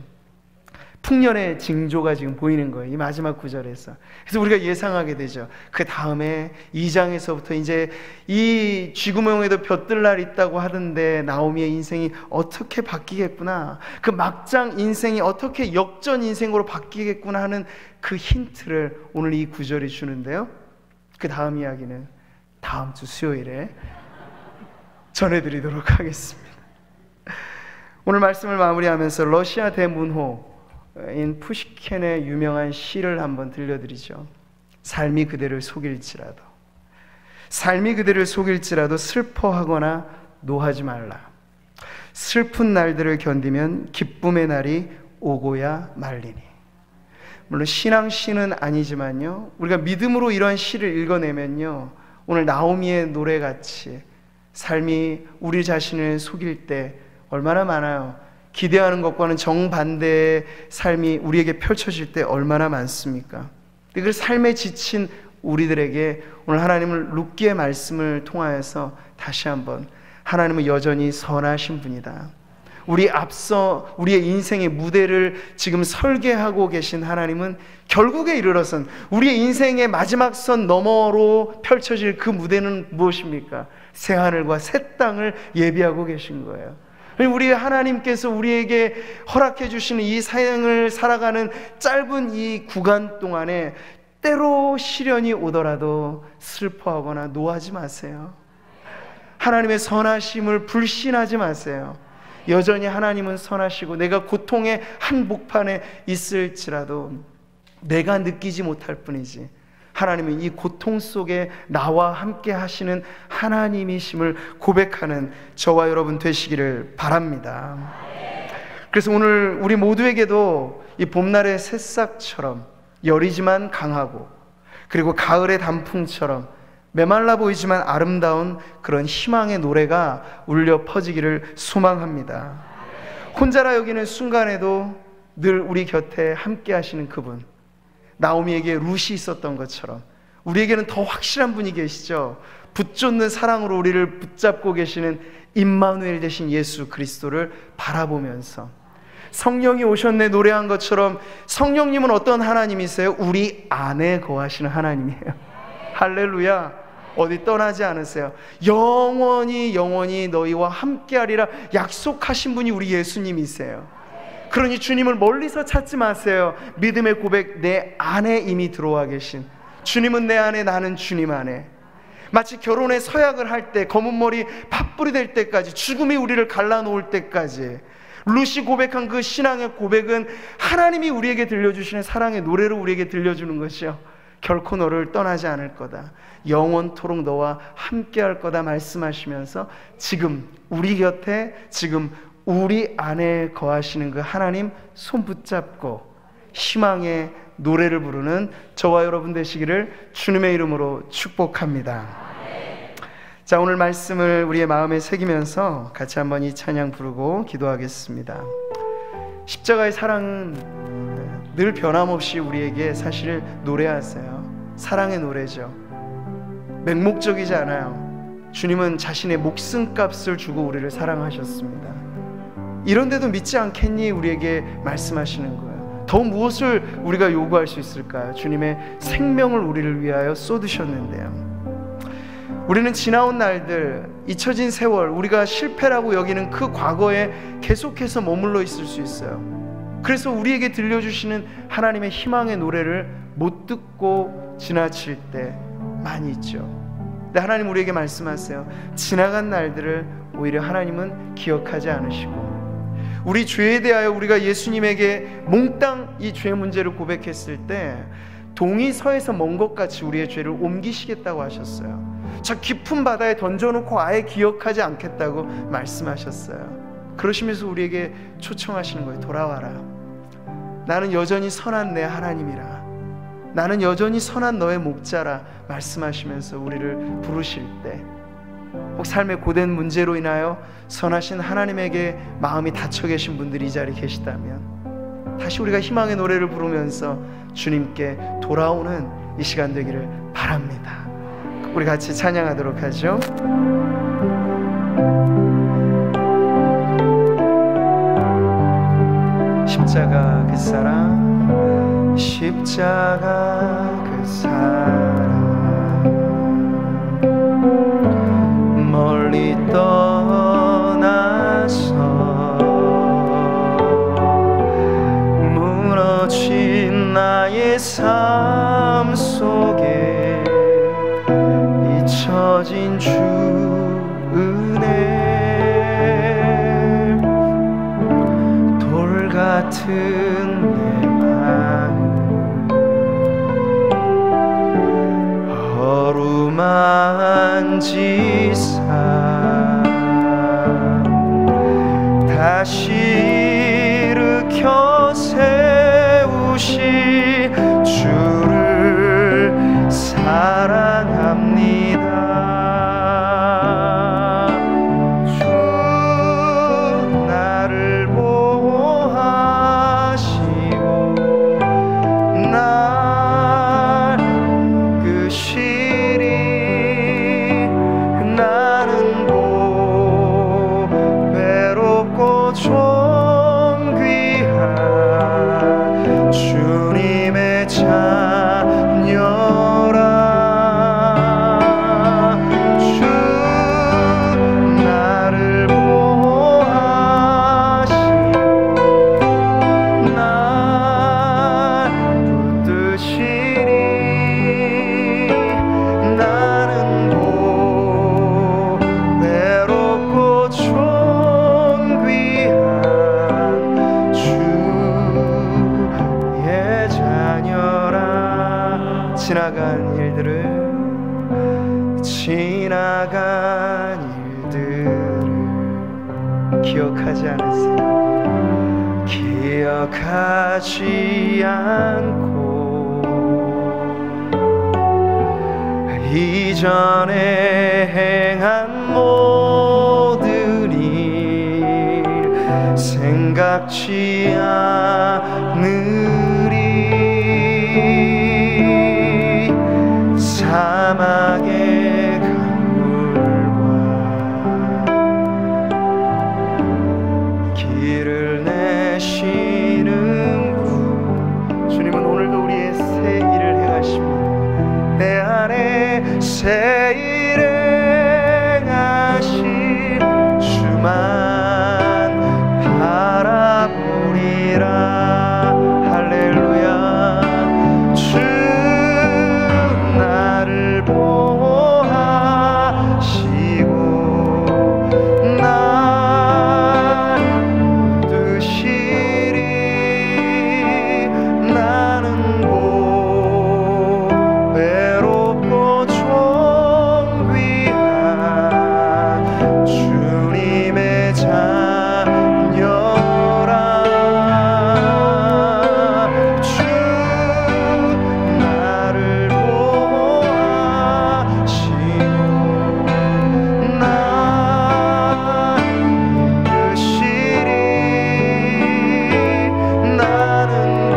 풍년의 징조가 지금 보이는 거예요. 이 마지막 구절에서. 그래서 우리가 예상하게 되죠. 그 다음에 2장에서부터 이제 이 쥐구멍에도 볕들 날 있다고 하던데 나오미의 인생이 어떻게 바뀌겠구나, 그 막장 인생이 어떻게 역전 인생으로 바뀌겠구나 하는 그 힌트를 오늘 이 구절이 주는데요. 그 다음 이야기는 다음 주 수요일에 전해드리도록 하겠습니다. 오늘 말씀을 마무리하면서 러시아 대문호 인 푸시킨의 유명한 시를 한번 들려드리죠. 삶이 그대를 속일지라도, 삶이 그대를 속일지라도 슬퍼하거나 노하지 말라. 슬픈 날들을 견디면 기쁨의 날이 오고야 말리니. 물론 신앙시는 아니지만요, 우리가 믿음으로 이러한 시를 읽어내면요, 오늘 나오미의 노래같이 삶이 우리 자신을 속일 때 얼마나 많아요. 기대하는 것과는 정반대의 삶이 우리에게 펼쳐질 때 얼마나 많습니까? 그 삶에 지친 우리들에게 오늘 하나님은 룻기의 말씀을 통하여서 다시 한번 하나님은 여전히 선하신 분이다, 우리 앞서 우리의 인생의 무대를 지금 설계하고 계신 하나님은 결국에 이르러선 우리의 인생의 마지막 선 너머로 펼쳐질 그 무대는 무엇입니까? 새하늘과 새 땅을 예비하고 계신 거예요. 우리 하나님께서 우리에게 허락해 주시는 이 사역을 살아가는 짧은 이 구간 동안에 때로 시련이 오더라도 슬퍼하거나 노하지 마세요. 하나님의 선하심을 불신하지 마세요. 여전히 하나님은 선하시고 내가 고통의 한복판에 있을지라도 내가 느끼지 못할 뿐이지 하나님은 이 고통 속에 나와 함께 하시는 하나님이심을 고백하는 저와 여러분 되시기를 바랍니다. 그래서 오늘 우리 모두에게도 이 봄날의 새싹처럼 여리지만 강하고, 그리고 가을의 단풍처럼 메말라 보이지만 아름다운 그런 희망의 노래가 울려 퍼지기를 소망합니다. 혼자라 여기는 순간에도 늘 우리 곁에 함께 하시는 그분, 나오미에게 룻이 있었던 것처럼 우리에게는 더 확실한 분이 계시죠. 붙잡는 사랑으로 우리를 붙잡고 계시는 임마누엘 되신 예수 그리스도를 바라보면서 성령이 오셨네 노래한 것처럼 성령님은 어떤 하나님이세요? 우리 안에 거하시는 하나님이에요. 할렐루야. 어디 떠나지 않으세요. 영원히 너희와 함께하리라 약속하신 분이 우리 예수님이세요. 그러니 주님을 멀리서 찾지 마세요. 믿음의 고백, 내 안에 이미 들어와 계신 주님은 내 안에, 나는 주님 안에. 마치 결혼에 서약을 할 때 검은 머리 팥불이 될 때까지, 죽음이 우리를 갈라놓을 때까지 룻이 고백한 그 신앙의 고백은 하나님이 우리에게 들려주시는 사랑의 노래로 우리에게 들려주는 것이요, 결코 너를 떠나지 않을 거다, 영원토록 너와 함께할 거다 말씀하시면서 지금 우리 곁에, 지금 우리 안에 거하시는 그 하나님 손 붙잡고 희망의 노래를 부르는 저와 여러분 되시기를 주님의 이름으로 축복합니다. 자, 오늘 말씀을 우리의 마음에 새기면서 같이 한번 이 찬양 부르고 기도하겠습니다. 십자가의 사랑은 늘 변함없이 우리에게 사실 노래하세요. 사랑의 노래죠. 맹목적이지 않아요. 주님은 자신의 목숨값을 주고 우리를 사랑하셨습니다. 이런데도 믿지 않겠니? 우리에게 말씀하시는 거예요. 더 무엇을 우리가 요구할 수 있을까요? 주님의 생명을 우리를 위하여 쏟으셨는데요. 우리는 지나온 날들, 잊혀진 세월, 우리가 실패라고 여기는 그 과거에 계속해서 머물러 있을 수 있어요. 그래서 우리에게 들려주시는 하나님의 희망의 노래를 못 듣고 지나칠 때 많이 있죠. 근데 하나님 우리에게 말씀하세요. 지나간 날들을 오히려 하나님은 기억하지 않으시고, 우리 죄에 대하여 우리가 예수님에게 몽땅 이 죄 문제를 고백했을 때 동이 서에서 먼 것 같이 우리의 죄를 옮기시겠다고 하셨어요. 저 깊은 바다에 던져놓고 아예 기억하지 않겠다고 말씀하셨어요. 그러시면서 우리에게 초청하시는 거예요. 돌아와라. 나는 여전히 선한 내 하나님이라. 나는 여전히 선한 너의 목자라 말씀하시면서 우리를 부르실 때, 혹 삶의 고된 문제로 인하여 선하신 하나님에게 마음이 닫혀 계신 분들이 이 자리에 계시다면 다시 우리가 희망의 노래를 부르면서 주님께 돌아오는 이 시간 되기를 바랍니다. 우리 같이 찬양하도록 하죠. 십자가 그 사랑, 십자가 그 사랑, 멀리 떠나서 무너진 나의 삶 속에 잊혀진 주 은혜, 돌 같은 내 마음 어루만지사 다시 일으켜 세우시 주를 사랑합니다. 주 나를 보호하시고 날 끄시리. 나는 고 외롭고 존귀한 주님의 자녀라. 주 나를 보호하시고 날 붙드시리. 나는 고 외롭고 존귀한 주의 자녀라. 지나간 일들을 기억하지 않으세요? 기억하지 않고 이전에 행한 모든 일 생각지 않으리. 사막의 강물과 길을 내시는 분, 주님은 오늘도 우리의 새 일을 행하십니다. 내 안에 새 일 행하실 주만 바라보리라. 할렐루야. 주 나를 보호하시고 날 붙드시리. 나는 고 외롭고 존귀한 주님의 자녀라. 주 나를 보호하시고 날 이끄시리. 나는 고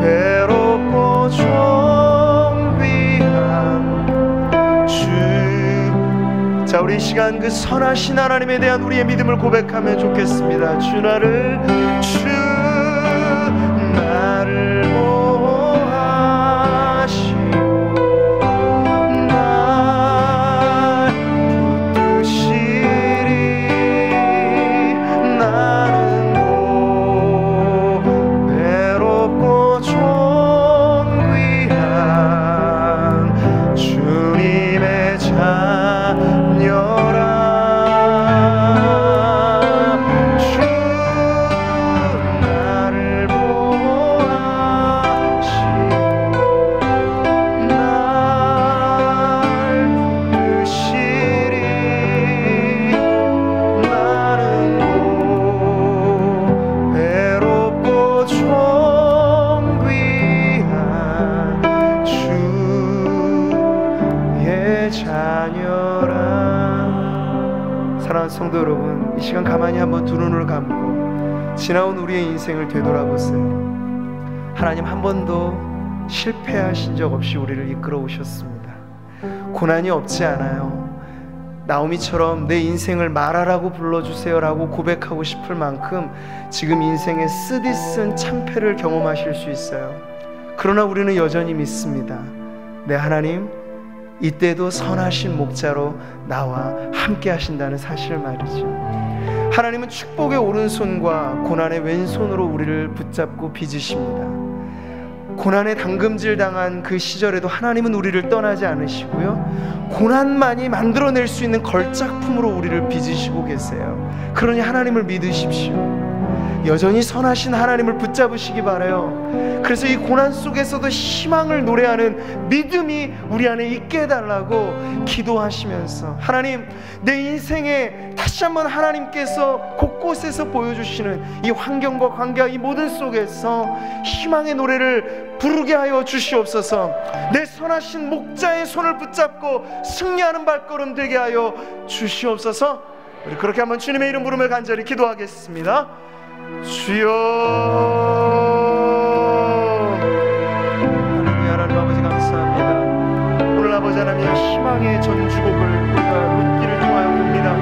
외롭고 존귀한 주. 자, 우리 이 시간 그 선하신 하나님에 대한 우리의 믿음을 고백하면 좋겠습니다. 주 나를 보호하시고 날 붙드시리. 나는 고 외롭고 존귀한 주님의 자녀라. 주 사랑하는 성도 여러분, 이 시간 가만히 한번 두 눈을 감고 지나온 우리의 인생을 되돌아보세요. 하나님 한 번도 실패하신 적 없이 우리를 이끌어 오셨습니다. 고난이 없지 않아요. 나오미처럼 내 인생을 말하라고 불러주세요 라고 고백하고 싶을 만큼 지금 인생의 쓰디쓴 참패를 경험하실 수 있어요. 그러나 우리는 여전히 믿습니다. 네, 하나님 이때도 선하신 목자로 나와 함께 하신다는 사실 말이죠. 하나님은 축복의 오른손과 고난의 왼손으로 우리를 붙잡고 빚으십니다. 고난에 당금질 당한 그 시절에도 하나님은 우리를 떠나지 않으시고요, 고난만이 만들어낼 수 있는 걸작품으로 우리를 빚으시고 계세요. 그러니 하나님을 믿으십시오. 여전히 선하신 하나님을 붙잡으시기 바라요. 그래서 이 고난 속에서도 희망을 노래하는 믿음이 우리 안에 있게 해달라고 기도하시면서, 하나님 내 인생에 다시 한번 하나님께서 곳곳에서 보여주시는 이 환경과 관계와 이 모든 속에서 희망의 노래를 부르게 하여 주시옵소서. 내 선하신 목자의 손을 붙잡고 승리하는 발걸음 되게 하여 주시옵소서. 우리 그렇게 한번 주님의 이름 부르며 간절히 기도하겠습니다. 주여. 할렐루야. 하나님 아버지 감사합니다. 오늘 아버지 하나님 희망의 전주곡을 우리가 룻기를 통하여 봅니다.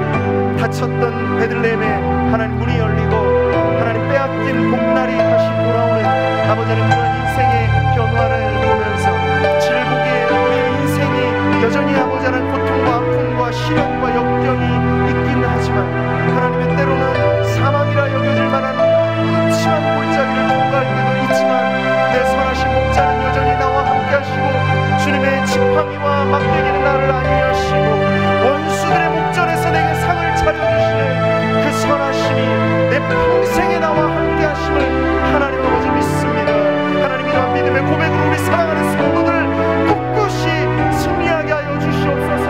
닫혔던 베들레헴에 하나님 문이 열리고 하나님 빼앗긴 봄날이 다시 돌아오는 아버지 하나님 그런 인생의 변화를 보면서 질곡의 우리의 인생이 여전히 아버지 하나님 고통과 아픔과 시련과 역경이 있긴 하지만 하나님의 때로는 사망이라 여겨질 만한 음침한 골짜기를 통과할 때도 있지만 내 선하신 목자는 여전히 나와 함께 하시고 주님의 지팡이와 막대기는 나를 안위하시고 원수들의 목전에서 내게 상을 차려주시는 그 선하심이 내 평생에 나와 함께 하심을 하나님 아버지 믿습니다. 하나님 이러한 믿음의 고백으로 우리 사랑하는 성도들 꿋꿋이 승리하게 하여 주시옵소서.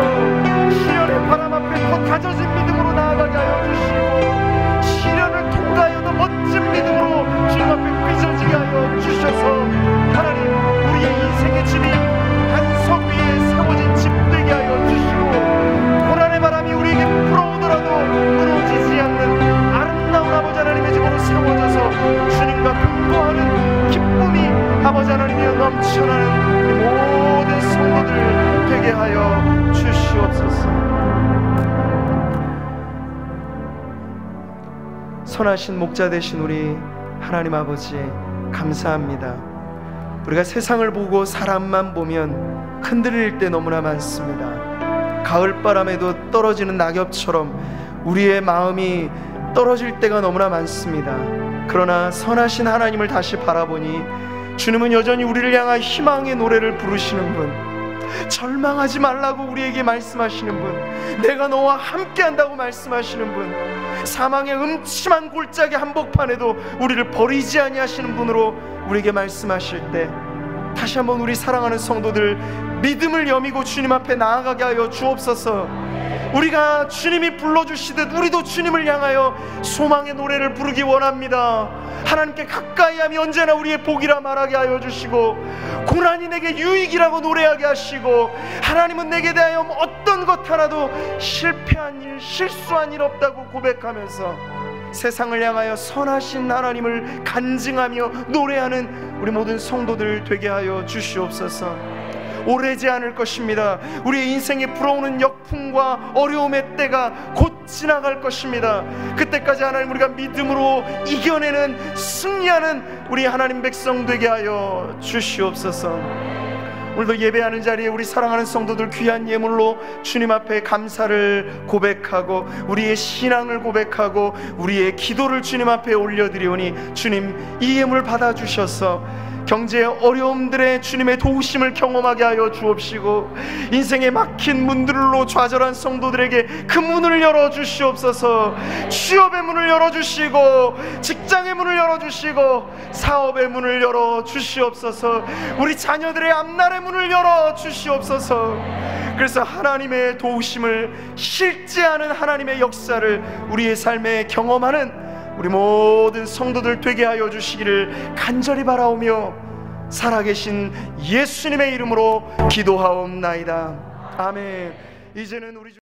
시련의 바람 앞에 더 다져진 믿음으로 나아가게 하여 주시고 시련을 통과하여 더 멋진 믿음으로 주님 앞에 빚어지게 하여 주셔서 하나님 우리의 인생의 집이 반석 위에 세워진 집 되게 하여 주시고 고난의 바람이 우리에게 불어오더라도 무너지지 않는 아름다운 아버지 하나님의 집으로 세워져서 주님과 근거하는 기쁨이 아버지 하나님이여 넘쳐나는 우리 모든 성도들 되게 하여 주시옵소서. 선하신 목자 되신 우리 하나님 아버지 감사합니다. 우리가 세상을 보고 사람만 보면 흔들릴 때 너무나 많습니다. 가을바람에도 떨어지는 낙엽처럼 우리의 마음이 떨어질 때가 너무나 많습니다. 그러나 선하신 하나님을 다시 바라보니 주님은 여전히 우리를 향한 희망의 노래를 부르시는 분, 절망하지 말라고 우리에게 말씀하시는 분, 내가 너와 함께한다고 말씀하시는 분, 사망의 음침한 골짜기 한복판에도 우리를 버리지 아니하시는 분으로 우리에게 말씀하실 때 다시 한번 우리 사랑하는 성도들 믿음을 여미고 주님 앞에 나아가게 하여 주옵소서. 우리가 주님이 불러주시듯 우리도 주님을 향하여 소망의 노래를 부르기 원합니다. 하나님께 가까이함이 언제나 우리의 복이라 말하게 하여 주시고 고난이 내게 유익이라고 노래하게 하시고 하나님은 내게 대하여 어떤 것 하나도 실패한 일, 실수한 일 없다고 고백하면서 세상을 향하여 선하신 하나님을 간증하며 노래하는 우리 모든 성도들 되게 하여 주시옵소서. 오래지 않을 것입니다. 우리의 인생에 불어오는 역풍과 어려움의 때가 곧 지나갈 것입니다. 그때까지 하나님 우리가 믿음으로 이겨내는 승리하는 우리 하나님 백성 되게 하여 주시옵소서. 오늘도 예배하는 자리에 우리 사랑하는 성도들 귀한 예물로 주님 앞에 감사를 고백하고 우리의 신앙을 고백하고 우리의 기도를 주님 앞에 올려드리오니 주님 이 예물 받아주셔서 경제의 어려움들에 주님의 도우심을 경험하게 하여 주옵시고 인생에 막힌 문들로 좌절한 성도들에게 그 문을 열어주시옵소서. 취업의 문을 열어주시고 직장의 문을 열어주시고 사업의 문을 열어주시옵소서. 우리 자녀들의 앞날의 문을 열어주시옵소서. 그래서 하나님의 도우심을 실제하는 하나님의 역사를 우리의 삶에 경험하는 우리 모든 성도들 되게 하여 주시기를 간절히 바라오며 살아계신 예수님의 이름으로 기도하옵나이다. 아멘. 이제는 우리